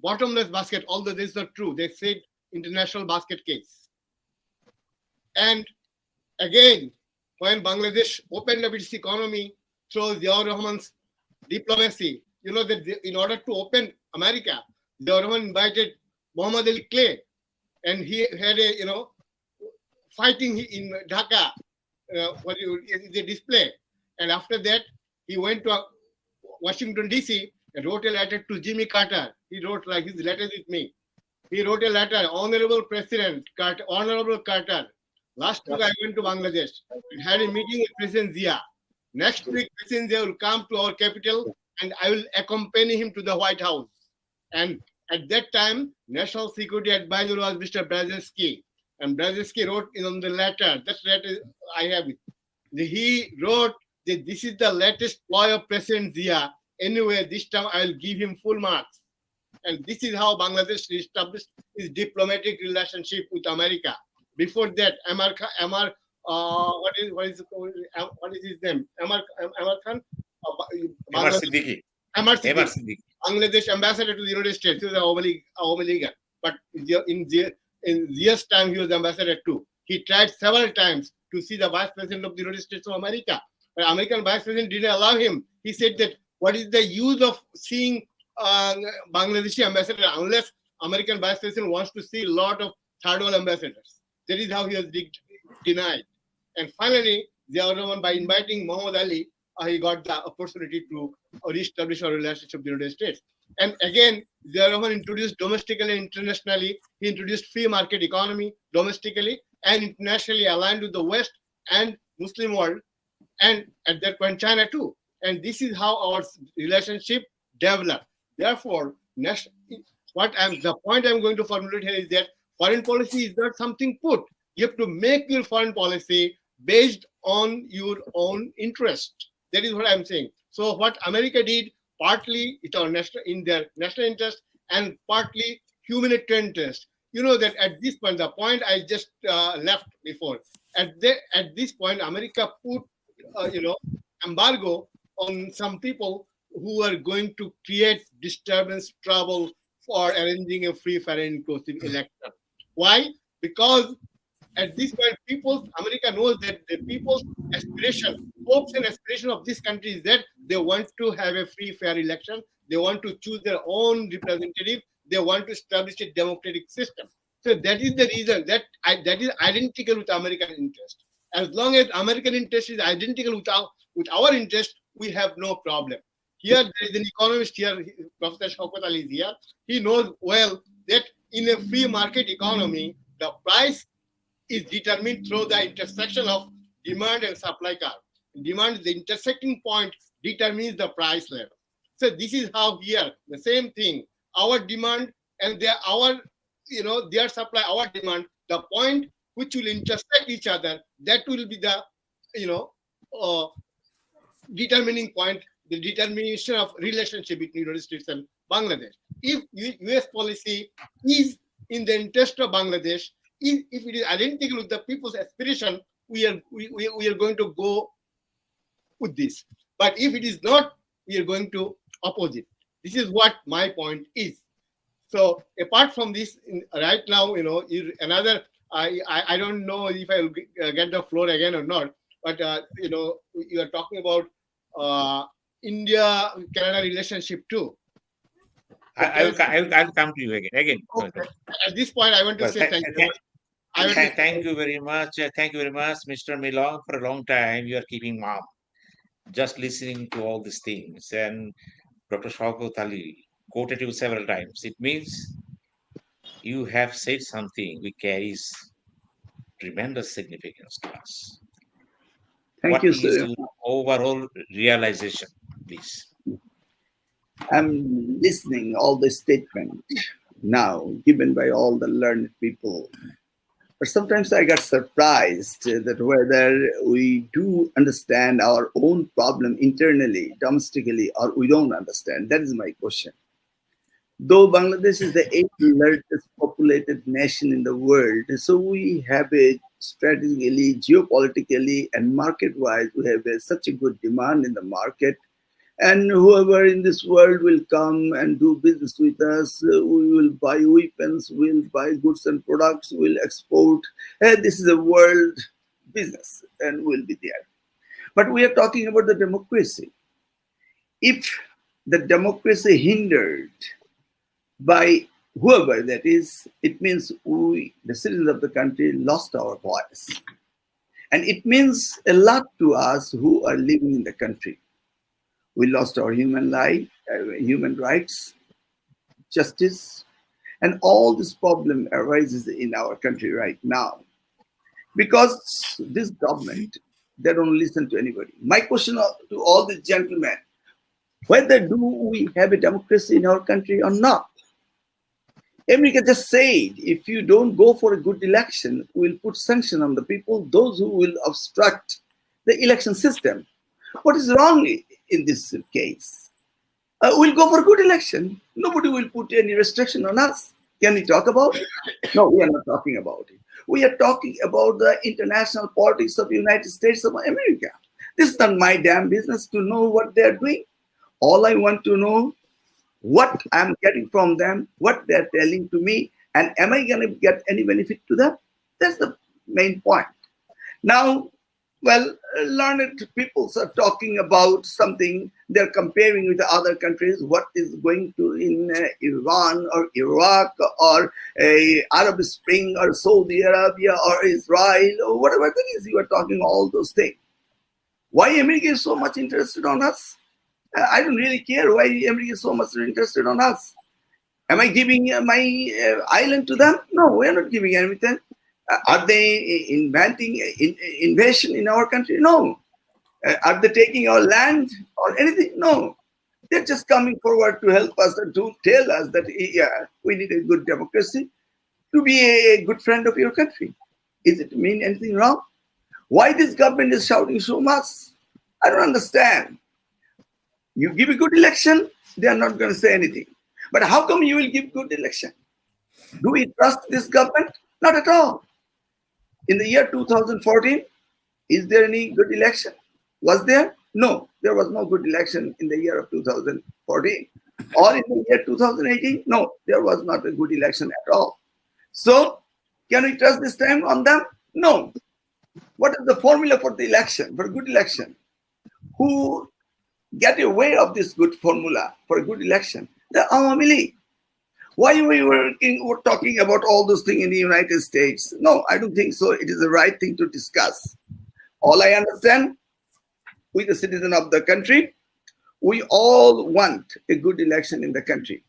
Speaker 4: bottomless basket, although this is not true. They said international basket case. And again, when Bangladesh opened up its economy through Ziaur Rahman's diplomacy, that in order to open America, Ziaur Rahman invited Muhammad Ali Clay, and he had a fighting in Dhaka, the display. And after that, he went to Washington DC and wrote a letter to Jimmy Carter. He wrote like his letter with me. He wrote a letter, Honorable President Carter, Honorable Carter. Last week I went to Bangladesh and had a meeting with President Zia. Next week, President Zia will come to our capital and I will accompany him to the White House. And at that time, National Security Advisor was Mr. Brzezinski. And Brzezinski wrote on the letter, that letter I have it. He wrote that this is the latest ploy of President Zia. Anyway, this time I will give him full marks. And this is how Bangladesh established its diplomatic relationship with America. Before that, what is his name? Amar Khan? Amar Siddiqui. Bangladesh ambassador to the United States. He was Awami Leaguer. But in Zia's time, he was ambassador too. He tried several times to see the Vice President of the United States of America. But American Vice President didn't allow him. He said that what is the use of seeing Bangladeshi ambassador unless American Vice President wants to see a lot of third world ambassadors. That is how he was denied. And finally, Ziaur Rahman, by inviting Muhammad Ali, he got the opportunity to reestablish our relationship with the United States. And again, Ziaur Rahman introduced domestically and internationally, he introduced free market economy domestically and internationally aligned with the West and Muslim world, and at that point, China too. And this is how our relationship developed. Therefore, the point I'm going to formulate here is that foreign policy is not something put. You have to make your foreign policy based on your own interest. That is what I'm saying. So what America did, partly in their national interest and partly humanitarian interest. You know that at this point, the point I just left before, at this point, America put, embargo on some people who are going to create disturbance, trouble for arranging a free, fair, and inclusive election. Why? Because at this point, America knows that the people's aspiration, hopes and aspiration of this country is that they want to have a free, fair election. They want to choose their own representative. They want to establish a democratic system. So that is the reason that is identical with American interest. As long as American interest is identical with our interest, we have no problem. Here, there is an economist here, Professor Showkat Ali is here. He knows well that in a free market economy, the price is determined through the intersection of demand and supply curve. Demand, the intersecting point determines the price level. So this is how here, the same thing, our demand and their supply, our demand, the point which will intersect each other, that will be the, determining point, the determination of relationship between United States and Bangladesh. If US policy is in the interest of Bangladesh, if it is identical with the people's aspiration, we are going to go with this. But if it is not, we are going to oppose it. This is what my point is. So apart from this, right now, another, I don't know if I will get the floor again or not, but you are talking about India-Canada relationship too.
Speaker 1: I'll come to you again.
Speaker 4: Okay. At this point, I want to say thank you.
Speaker 1: Thank you very much. Thank you very much, Mr. Milon. For a long time, you are keeping mum, just listening to all these things. And Dr. Showkat Ali quoted you several times. It means you have said something which carries tremendous significance to us.
Speaker 5: Thank
Speaker 1: What
Speaker 5: you,
Speaker 1: is
Speaker 5: sir.
Speaker 1: your overall realization, please?
Speaker 5: I'm listening all the statement now given by all the learned people. But sometimes I got surprised that whether we do understand our own problem internally, domestically, or we don't understand. That is my question. Though Bangladesh is the 8th largest populated nation in the world, so we have a strategically, geopolitically, and market-wise, we have such a good demand in the market. And whoever in this world will come and do business with us, we will buy weapons, we'll buy goods and products, we'll export. This is a world business and we'll be there. But we are talking about the democracy. If the democracy hindered by whoever that is, it means we, the citizens of the country, lost our voice. And it means a lot to us who are living in the country. We lost our human life, human rights, justice, and all this problem arises in our country right now. Because this government, they don't listen to anybody. My question to all the gentlemen, whether do we have a democracy in our country or not? America just said, if you don't go for a good election, we'll put sanction on the people, those who will obstruct the election system. What is wrong in this case? We'll go for a good election. Nobody will put any restriction on us. Can we talk about it? No, we are not talking about it. We are talking about the international politics of the United States of America. This is not my damn business to know what they're doing. All I want to know, what I'm getting from them, what they're telling to me, and am I going to get any benefit to them? That's the main point. Now, well, learned people are talking about something, they're comparing with the other countries, what is going to in Iran or Iraq or Arab Spring or Saudi Arabia or Israel or whatever it is, you are talking all those things. Why America is so much interested on us? I don't really care why America is so much interested on us. Am I giving my island to them? No, we're not giving anything. Are they inventing invasion in our country? No. Are they taking our land or anything? No. They're just coming forward to help us and to tell us that, yeah, we need a good democracy to be a good friend of your country. Is it mean anything wrong? Why this government is shouting so much? I don't understand. You give a good election, they are not going to say anything. But how come you will give good election? Do we trust this government? Not at all. In the year 2014, is there any good election? Was there? No, there was no good election in the year of 2014. Or in the year 2018? No, there was not a good election at all. So, can we trust this time on them? No. What is the formula for the election, for a good election? Who get away of this good formula for a good election? The Awami League. Why we're talking about all those things in the United States? No, I don't think so. It is the right thing to discuss. All I understand, we the citizen of the country, we all want a good election in the country.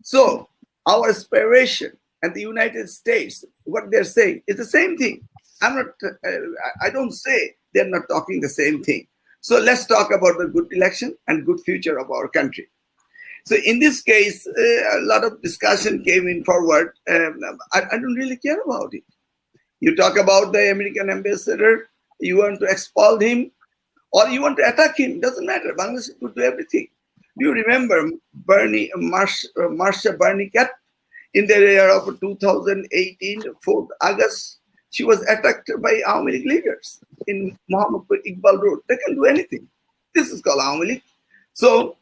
Speaker 5: So our aspiration and the United States, what they're saying is the same thing. I don't say they're not talking the same thing. So let's talk about the good election and good future of our country. So in this case, a lot of discussion came in forward. I don't really care about it. You talk about the American ambassador, you want to expel him, or you want to attack him, doesn't matter. Bangladesh could do everything. Do you remember Marsha Barney Cat in the year of 2018, 4th August? She was attacked by Awami League leaders in Muhammadpur Iqbal Road. They can do anything. This is called Awami League. So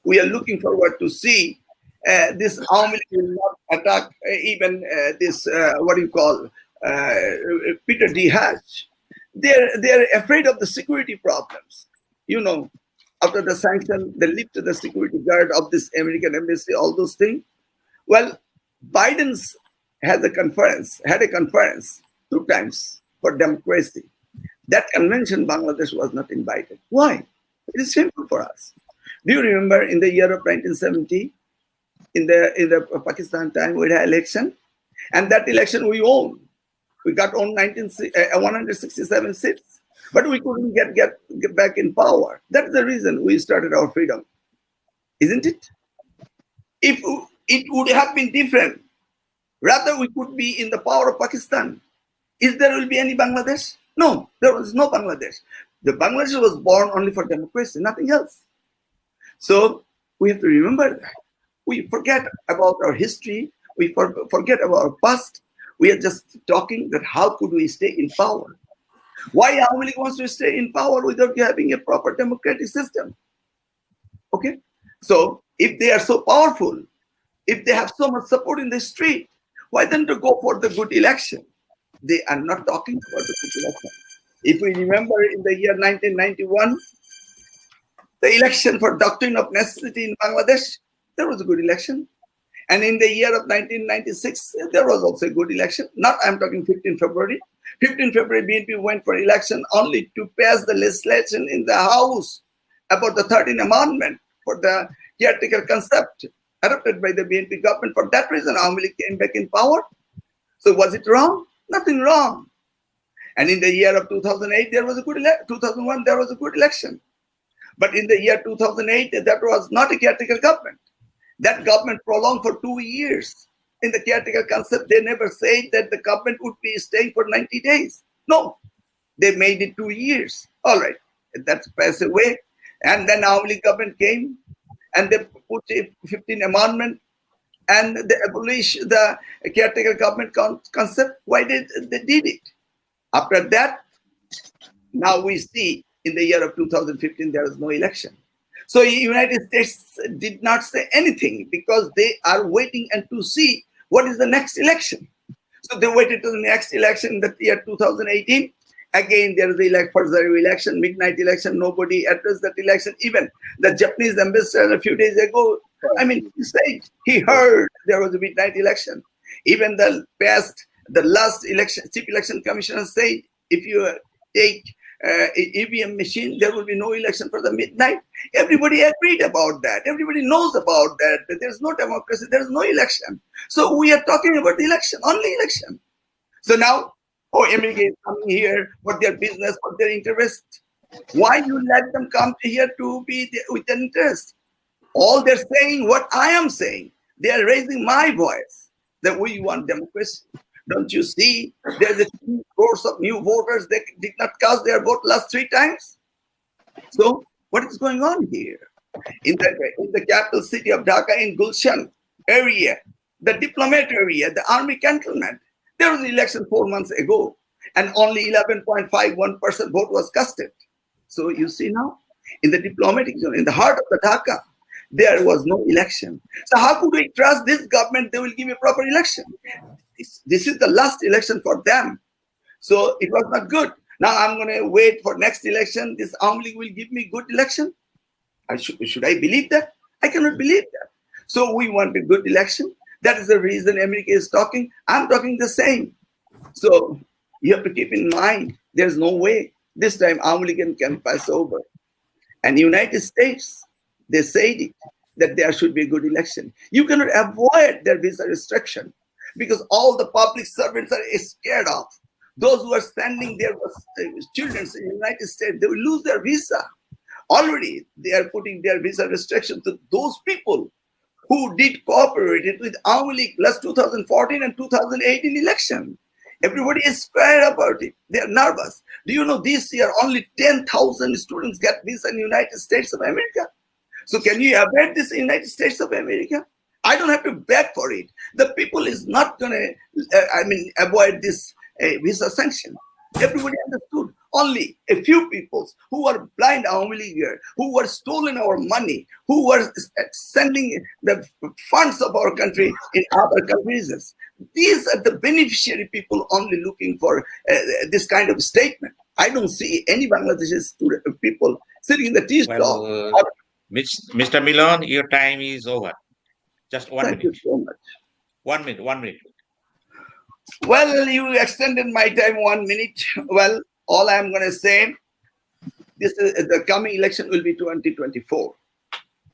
Speaker 5: we are looking forward to see this Awami League will not attack even this, Peter D. Hatch. They're afraid of the security problems. You know, after the sanction, they lifted the security guard of this American embassy, all those things. Well, Biden's had a conference 2 times for democracy. That convention, Bangladesh was not invited. Why? It is simple for us. Do you remember in the year of 1970, in the Pakistan time, we had election, and that election we won. We got on 167 seats, but we couldn't get back in power. That's the reason we started our freedom, isn't it? If it would have been different, rather we could be in the power of Pakistan. Is there will be any Bangladesh? No, there was no Bangladesh. The Bangladesh was born only for democracy, nothing else. So we have to remember that. We forget about our history. We forget about our past. We are just talking that how could we stay in power? Why Awami League wants to stay in power without having a proper democratic system? Okay? So if they are so powerful, if they have so much support in the street, why then to go for the good election? They are not talking about the good election. If we remember in the year 1991, the election for doctrine of necessity in Bangladesh, there was a good election. And in the year of 1996, there was also a good election. Not, I'm talking 15 February. 15 February, BNP went for election only to pass the legislation in the House about the 13th Amendment for the caretaker concept adopted by the BNP government. For that reason, Awami League came back in power. So was it wrong? Nothing wrong. And in the year of 2008, there was a good election. 2001, there was a good election. But in the year 2008, that was not a caretaker government. That government prolonged for 2 years. In the caretaker concept, they never said that the government would be staying for 90 days. No, they made it 2 years. All right, that's passed away. And then Awami League government came and they put a 15th Amendment and they abolished the caretaker government concept. Why did they did it? After that, now we see in the year of 2015, there was no election. So the United States did not say anything because they are waiting and to see what is the next election. So they waited to the next election in the year 2018. Again, there is the further election, midnight election. Nobody addressed that election. Even the Japanese ambassador a few days ago, he said he heard there was a midnight election. Even the last election, Chief Election Commissioner said, if you take EVM machine, there will be no election for the midnight. Everybody agreed about that. Everybody knows about that. That there's no democracy, there's no election. So we are talking about the election, only election. So now, America is coming here, what their business, what their interest. Why you let them come here to be with an interest? All they're saying, what I am saying, they are raising my voice that we want democracy. Don't you see? There's a 2 crores of new voters. They did not cast their vote last 3 times. So what is going on here? In the capital city of Dhaka, in Gulshan area, the diplomat area, the army cantonment, there was an election 4 months ago, and only 11.51% vote was casted. So you see now, in the diplomatic zone, in the heart of the Dhaka, there was no election. So how could we trust this government? They will give a proper election. This is the last election for them. So it was not good. Now I'm going to wait for next election. This Awami League will give me good election. Should I believe that? I cannot believe that. So we want a good election. That is the reason America is talking. I'm talking the same. So you have to keep in mind, there's no way this time Awami League can pass over. And United States, they said it, that there should be a good election. You cannot avoid their visa restriction because all the public servants are scared of. Those who are sending their children in the United States, they will lose their visa. Already, they are putting their visa restriction to those people who did cooperate with Awami League last 2014 and 2018 election. Everybody is scared about it. They are nervous. Do you know this year only 10,000 students get visa in the United States of America? So can you avoid this in the United States of America? I don't have to beg for it. The people is not going to, avoid this visa sanction. Everybody understood. Only a few people who were blind Awami Leaguer, who were stolen our money, who were sending the funds of our country in other countries. These are the beneficiary people only looking for this kind of statement. I don't see any Bangladeshi people sitting in the tea stall.
Speaker 1: Mr. Milon, your time is over. Just 1 minute.
Speaker 5: Thank you so much.
Speaker 1: 1 minute, 1 minute.
Speaker 5: Well, you extended my time 1 minute. Well, all I'm going to say, the coming election will be 2024.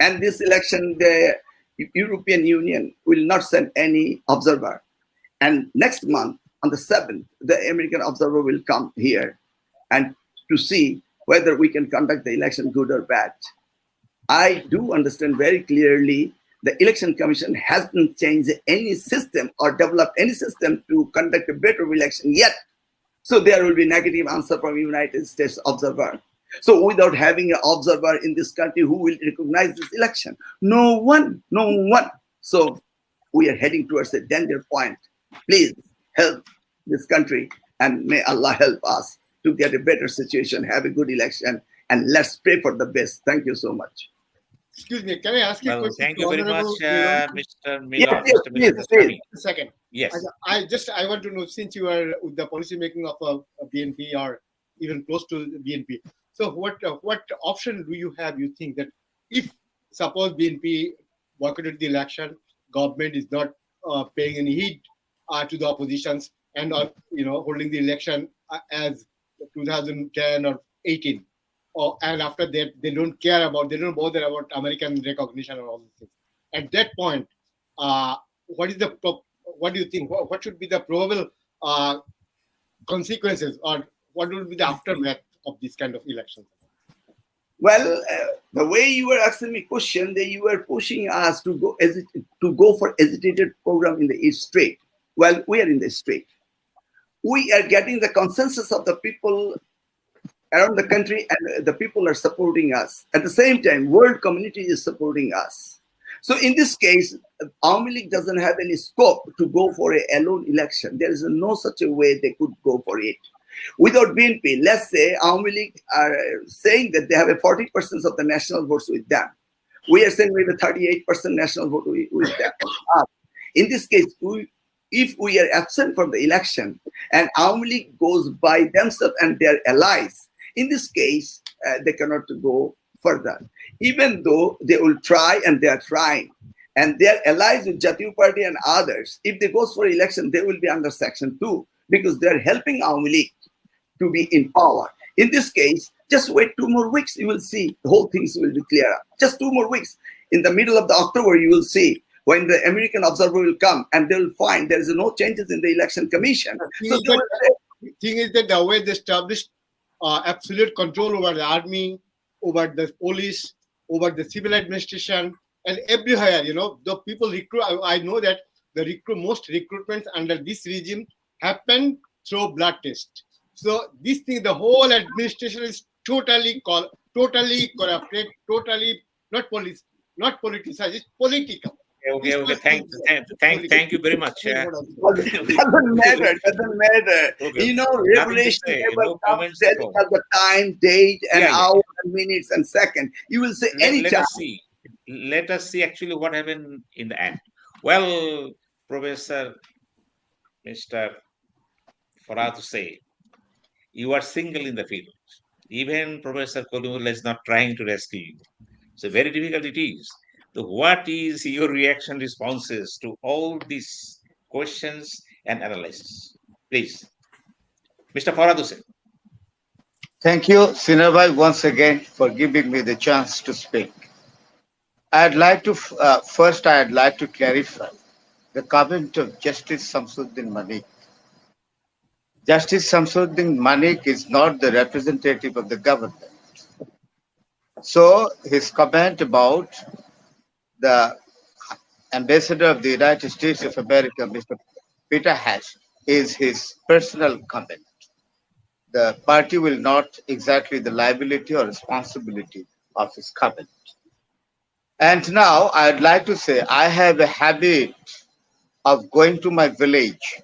Speaker 5: And this election, the European Union will not send any observer. And next month, on the 7th, the American observer will come here and to see whether we can conduct the election good or bad. I do understand very clearly the Election Commission hasn't changed any system or developed any system to conduct a better election yet. So there will be negative answer from United States observer. So without having an observer in this country who will recognize this election, no one. So we are heading towards a danger point. Please help this country and may Allah help us to get a better situation, have a good election, and let's pray for the best. Thank you so much.
Speaker 4: Excuse me, can I ask you a question?
Speaker 1: Thank you very much, Mr. Milon.
Speaker 5: Yes,
Speaker 1: Mr. Milon,
Speaker 5: please.
Speaker 4: A second.
Speaker 1: Yes.
Speaker 4: I want to know, since you are with the policy making of a BNP or even close to the BNP, so what option do you have? You think that if suppose BNP boycotted the election, government is not paying any heed to the oppositions and holding the election as 2010 or 18. And after that, they don't bother about American recognition or all these things. At that point, what do you think? What should be the probable consequences, or what will be the aftermath of this kind of elections?
Speaker 5: Well, the way you were asking me question, that you were pushing us to go for agitated program in the East Strait. Well, we are in the Strait. We are getting the consensus of the people around the country, and the people are supporting us. At the same time, world community is supporting us. So in this case, Awami League doesn't have any scope to go for a alone election. There is no such a way they could go for it. Without BNP, let's say Awami League are saying that they have a 40% of the national votes with them. We are saying we have a 38% national vote with them. In this case, if we are absent from the election and Awami League goes by themselves and their allies, in this case, they cannot go further, even though they will try, and they are trying. And their allies with Jatiya Party and others, if they go for election, they will be under Section 2 because they are helping Awami League to be in power. In this case, just wait 2 more weeks, you will see the whole things will be clear up. Just 2 more weeks. In the middle of the October, you will see when the American observer will come and they will find there is no changes in the election commission.
Speaker 4: The thing is that the way they established absolute control over the army, over the police, over the civil administration, and everywhere, the people recruit. I know that the most recruitments under this regime happened through blood test. So this thing, the whole administration is totally corrupted, totally not politicized, it's political.
Speaker 1: Okay. Thank you very much.
Speaker 5: Doesn't matter.
Speaker 1: Okay.
Speaker 5: You know,
Speaker 1: Nothing to
Speaker 5: revelation
Speaker 1: say.
Speaker 5: never
Speaker 1: No
Speaker 5: comes
Speaker 1: comments at
Speaker 5: telling
Speaker 1: all.
Speaker 5: us the time, date, and
Speaker 1: Yeah.
Speaker 5: hour, and minutes, and second. You will say any
Speaker 1: Let
Speaker 5: time.
Speaker 1: us see. Let us see actually what happened in the end. Well, Professor Mr. Forhad Hussain, you are single in the field. Even Professor Kalimullah is not trying to rescue you. So very difficult it is. So what is your reaction responses to all these questions and analysis? Please, Mr. Forhad Hussain.
Speaker 6: Thank you, Sinha, once again for giving me the chance to speak. I'd like to first clarify the comment of Justice Samsuddin Manik. Justice Samsuddin Manik is not the representative of the government. So his comment about the Ambassador of the United States of America, Mr. Peter Hatch, is his personal comment. The party will not exactly the liability or responsibility of his comment. And now I'd like to say I have a habit of going to my village,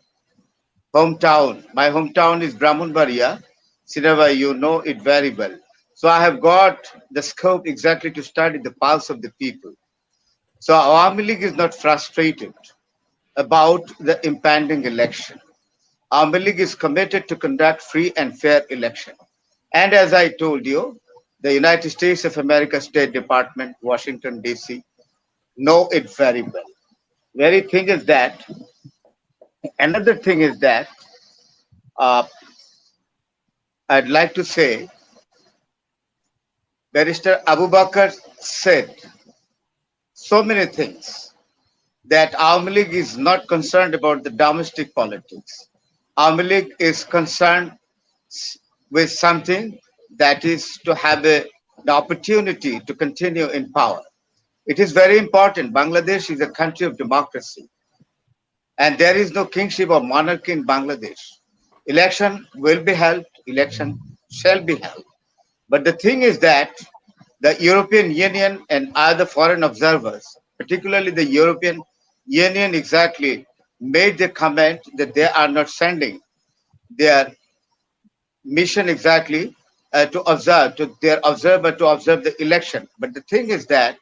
Speaker 6: hometown. My hometown is Brahmanbaria. Sinha, you know it very well. So I have got the scope exactly to study the pulse of the people. So Awami League is not frustrated about the impending election. Awami League is committed to conduct free and fair election. And as I told you, the United States of America State Department, Washington, D.C., know it very well. Another thing is that I'd like to say, Barrister Abu Baker said so many things that Awami League is not concerned about the domestic politics. Awami League is concerned with something that is to have the opportunity to continue in power. It is very important. Bangladesh is a country of democracy, and there is no kingship or monarchy in Bangladesh. Election will be held, election shall be held. But the thing is that the European Union and other foreign observers, particularly the European Union exactly, made the comment that they are not sending their mission exactly to observe the election. But the thing is that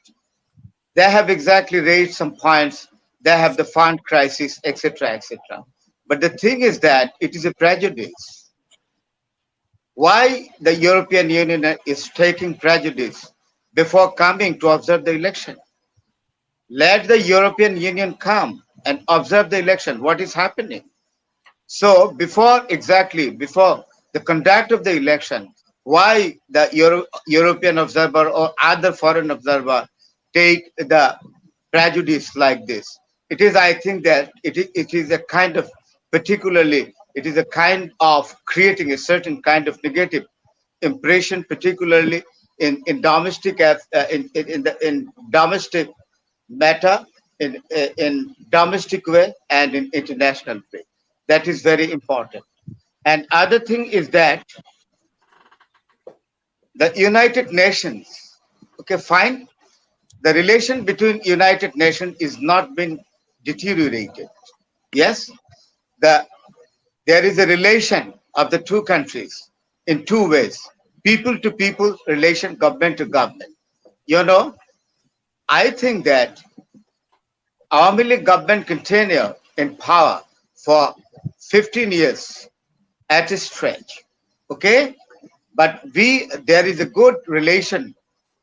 Speaker 6: they have exactly raised some points. They have the fund crisis, etc., etc. But the thing is that it is a prejudice. Why the European Union is taking prejudice before coming to observe the election? Let the European Union come and observe the election. What is happening? So before the conduct of the election, why the European observer or other foreign observer take the prejudice like this? It is, I think that it is a kind of creating a certain kind of negative impression, particularly in domestic domestic matter, in domestic way and in international way. That is very important. And other thing is that the United Nations, okay, fine, the relation between United Nations is not been deteriorated. Yes, there is a relation of the two countries in two ways: people to people relation, government to government. You know, I think that Awami League government continue in power for 15 years at a stretch. Okay, but there is a good relation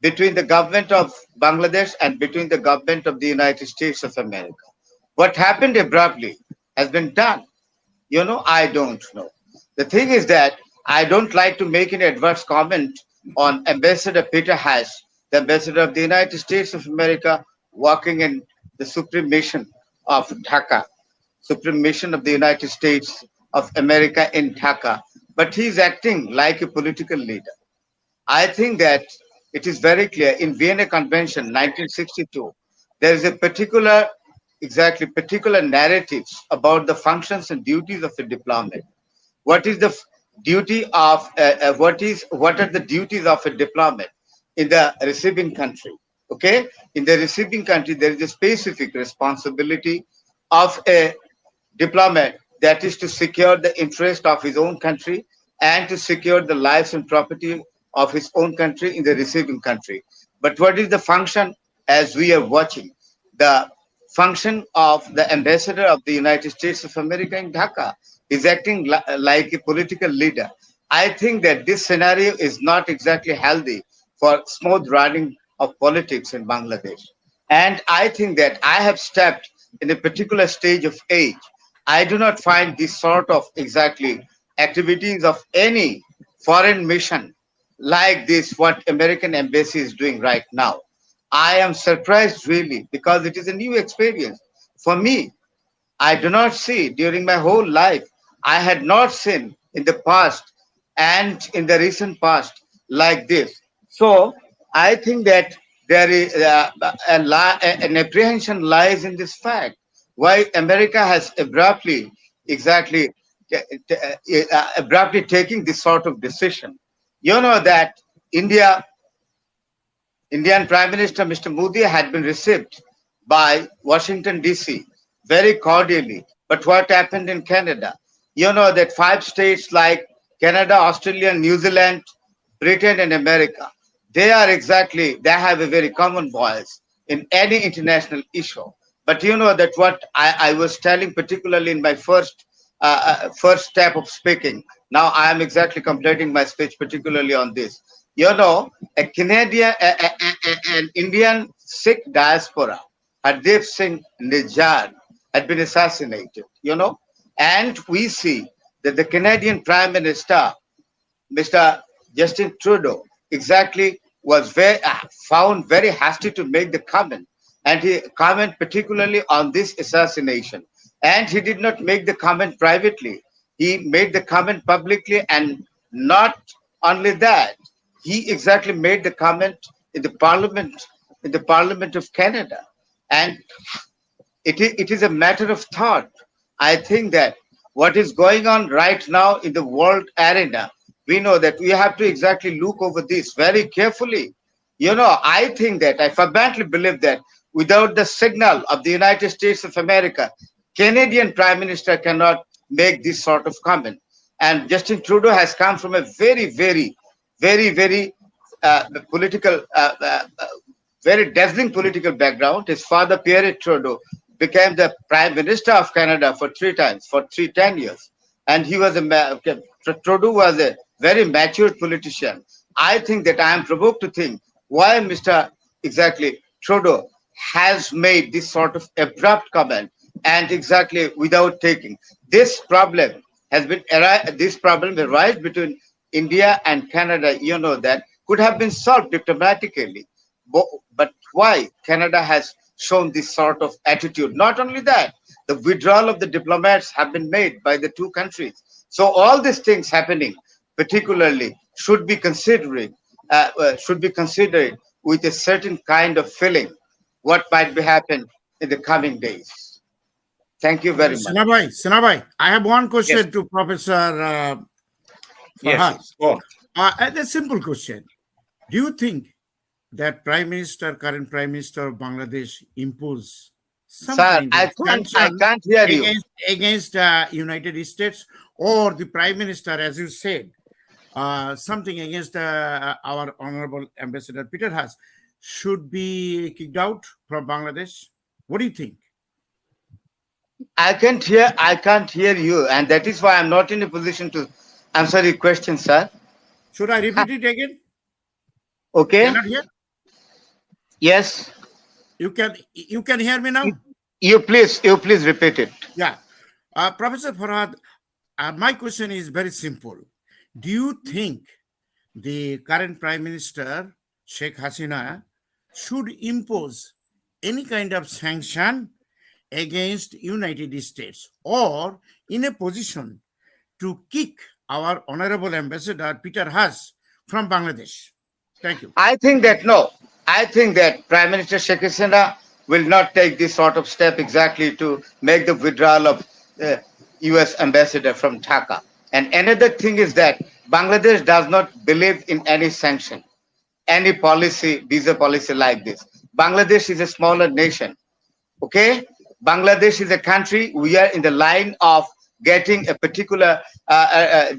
Speaker 6: between the government of Bangladesh and between the government of the United States of America. What happened abruptly has been done. You know, I don't know. The thing is that I don't like to make an adverse comment on Ambassador Peter Hatch, the Ambassador of the United States of America, working in the Supreme Mission of Dhaka, Supreme Mission of the United States of America in Dhaka. But he's acting like a political leader. I think that it is very clear in Vienna Convention 1962, there is a particular exactly particular narratives about the functions and duties of a diplomat. What is the duty of what are the duties of a diplomat in the receiving country? Okay, in the receiving country, there is a specific responsibility of a diplomat, that is to secure the interest of his own country and to secure the lives and property of his own country in the receiving country. But what is the function as we are watching? The function of the ambassador of the United States of America in Dhaka is acting like a political leader. I think that this scenario is not exactly healthy for smooth running of politics in Bangladesh. And I think that I have stepped in a particular stage of age. I do not find this sort of exactly activities of any foreign mission like this, what American embassy is doing right now. I am surprised really because it is a new experience. For me, I do not see during my whole life, I had not seen in the past and in the recent past like this. So I think that there is an apprehension lies in this fact why America has abruptly taking this sort of decision. You know that Indian Prime Minister Mr. Modi had been received by Washington DC very cordially. But what happened in Canada? You know that 5 states like Canada, Australia, New Zealand, Britain, and America, they have a very common voice in any international issue. But you know that what I was telling, particularly in my first step of speaking. Now I am exactly completing my speech, particularly on this. You know, a Canadian, an Indian Sikh diaspora, Hardeep Singh Nijjar, had been assassinated. You know, and we see that the Canadian Prime Minister, Mr. Justin Trudeau, exactly was found very hasty to make the comment, and he comment particularly on this assassination. And he did not make the comment privately. He made the comment publicly, and not only that, he exactly made the comment in the Parliament of Canada. And it is a matter of thought. I think that what is going on right now in the world arena, we know that we have to exactly look over this very carefully. You know, I think that I fervently believe that without the signal of the United States of America, Canadian Prime Minister cannot make this sort of comment. And Justin Trudeau has come from a very political, very dazzling political background. His father, Pierre Trudeau, became the Prime Minister of Canada for 3 times, for 10 years. And he was Trudeau was a very mature politician. I think that I am provoked to think why Mr. Trudeau has made this sort of abrupt comment and exactly without taking. This problem arise between India and Canada, you know, that could have been solved diplomatically. But why Canada has shown this sort of attitude? Not only that, the withdrawal of the diplomats have been made by the 2 countries. So all these things happening particularly should be considered with a certain kind of feeling what might be happen in the coming days. Thank you very much.
Speaker 2: Sinha, I have one question
Speaker 1: Yes.
Speaker 2: to Professor Forhad.
Speaker 1: Yes. Go on.
Speaker 2: A simple question. Do you think that current Prime Minister of Bangladesh impose some
Speaker 6: Sir,
Speaker 2: kind
Speaker 6: I
Speaker 2: of
Speaker 6: can't hear you.
Speaker 2: against United States, or the Prime Minister, as you said, something against our Honorable Ambassador Peter Haas should be kicked out from Bangladesh? What do you think?
Speaker 6: I can't hear you, and that is why I'm not in a position to answer your question, sir.
Speaker 2: Should I repeat it again?
Speaker 6: Okay.
Speaker 2: Cannot hear?
Speaker 6: Yes.
Speaker 2: You can hear me now?
Speaker 6: You please repeat it.
Speaker 2: Yeah. Professor Forhad, my question is very simple. Do you think the current Prime Minister, Sheikh Hasina, should impose any kind of sanction against United States, or in a position to kick our Honorable Ambassador Peter Haas from Bangladesh? Thank you.
Speaker 6: I think that no. I think that Prime Minister Sheikh Hasina will not take this sort of step exactly to make the withdrawal of the US ambassador from Dhaka. And another thing is that Bangladesh does not believe in any sanction, any policy, visa policy like this. Bangladesh is a smaller nation. Okay, Bangladesh is a country. We are in the line of getting a particular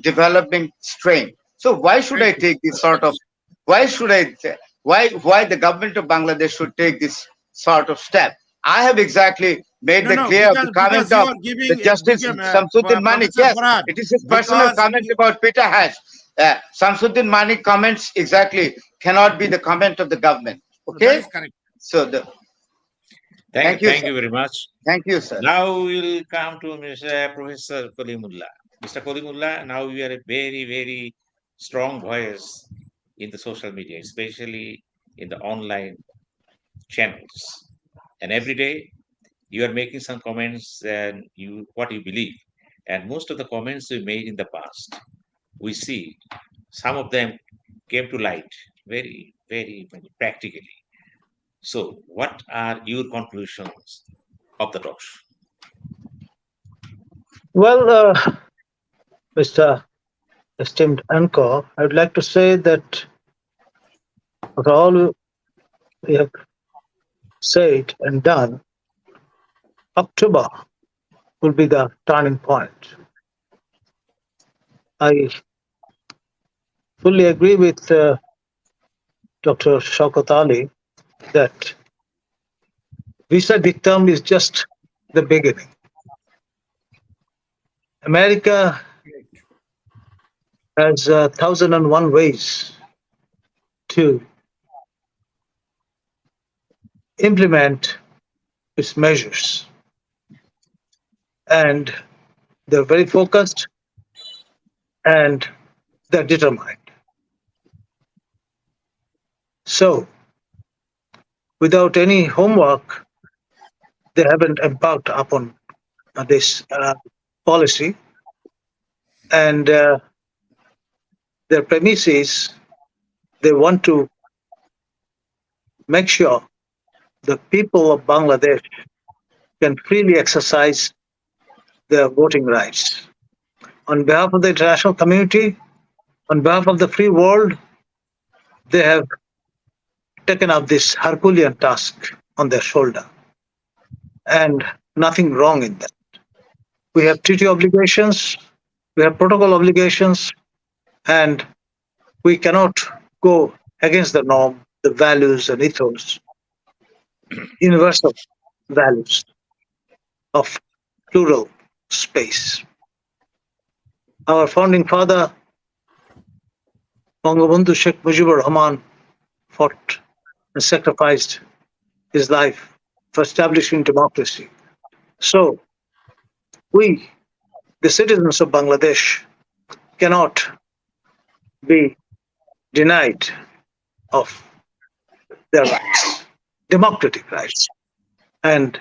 Speaker 6: developing strain. So why should I take this sort of? Why should I? Why the government of Bangladesh should take this sort of step? I have exactly made the clear of the comment
Speaker 2: you
Speaker 6: of
Speaker 2: are giving
Speaker 6: the Justice Samsuddin Manik.
Speaker 2: Professor
Speaker 6: Yes,
Speaker 2: Forhad,
Speaker 6: it is his personal
Speaker 2: because
Speaker 6: comment about Peter Hash. Samsuddin Manik comments exactly cannot be the comment of the government.
Speaker 2: that
Speaker 6: Okay,
Speaker 2: is correct.
Speaker 6: so the
Speaker 1: Thank
Speaker 6: you,
Speaker 1: you
Speaker 6: sir.
Speaker 1: very much.
Speaker 6: Thank you, sir.
Speaker 1: Now we'll come to Mr. Professor Kalimullah. Mr. Kalimullah, now you are a very, very strong voice in the social media, especially in the online channels. And every day you are making some comments and what you believe. And most of the comments you made in the past, we see some of them came to light very, very, very practically. So, what are your conclusions of the talk show?
Speaker 7: Well, Mr. Esteemed Anchor, I would like to say that after all we have said and done, October will be the turning point. I fully agree with Dr. Showkat Ali that visa dictum is just the beginning. America has 1,001 ways to implement its measures. And they're very focused and they're determined. So, without any homework, they haven't embarked upon this policy. And their premise is they want to make sure the people of Bangladesh can freely exercise their voting rights. On behalf of the international community, on behalf of the free world, they have taken up this Herculean task on their shoulder. And nothing wrong in that. We have treaty obligations, we have protocol obligations, and we cannot go against the norm, the values and ethos, universal values of plural space. Our founding father, Bangabandhu Sheikh Mujibur Rahman, fought and sacrificed his life for establishing democracy. So, we, the citizens of Bangladesh, cannot be denied of their rights, democratic rights. And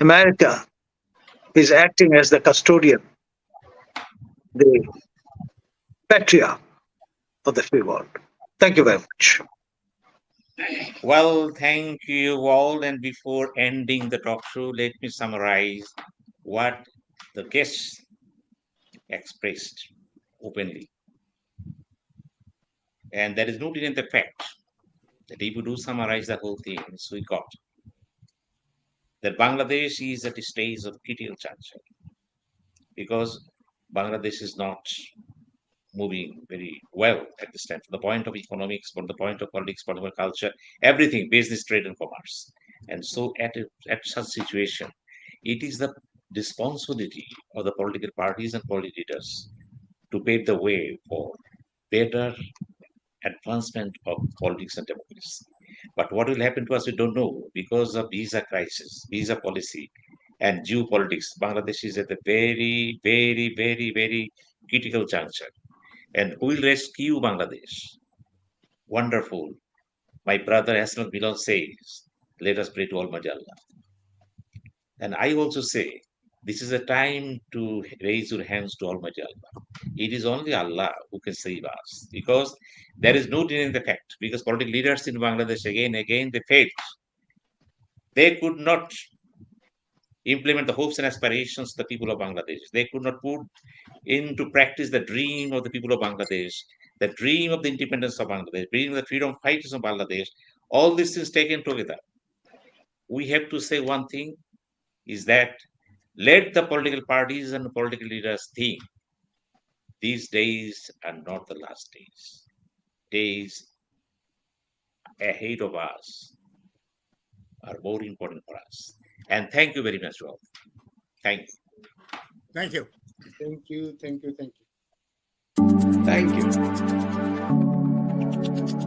Speaker 7: America is acting as the custodian, the patriarch of the free world. Thank you very much.
Speaker 1: Well, thank you all. And before ending the talk show, let me summarize what the guests expressed openly. And there is no denying the fact that if you do summarize the whole thing, so we got that Bangladesh is at a stage of critical juncture because Bangladesh is not moving very well at this time from the point of economics, from the point of politics, political culture, everything, business, trade, and commerce. And so at such situation, it is the responsibility of the political parties and political leaders to pave the way for better advancement of politics and democracy. But what will happen to us, we don't know because of visa crisis, visa policy, and geopolitics. Bangladesh is at a very, very, very, very critical juncture. And who will rescue Bangladesh? Wonderful. My brother Ehsanul Haque Milon says, let us pray to Almighty Allah. And I also say, this is a time to raise your hands to Almighty Allah. It is only Allah who can save us because there is no denying the fact. Because political leaders in Bangladesh again, they failed. They could not implement the hopes and aspirations of the people of Bangladesh. They could not put into practice the dream of the people of Bangladesh, the dream of the independence of Bangladesh, dream of the freedom fighters of Bangladesh. All these things taken together. We have to say one thing is that let the political parties and political leaders think these days are not the last days. Days ahead of us are more important for us. And thank you very much, Rob. Thank you.
Speaker 2: Thank you.
Speaker 4: Thank you. Thank you. Thank you.
Speaker 5: Thank you.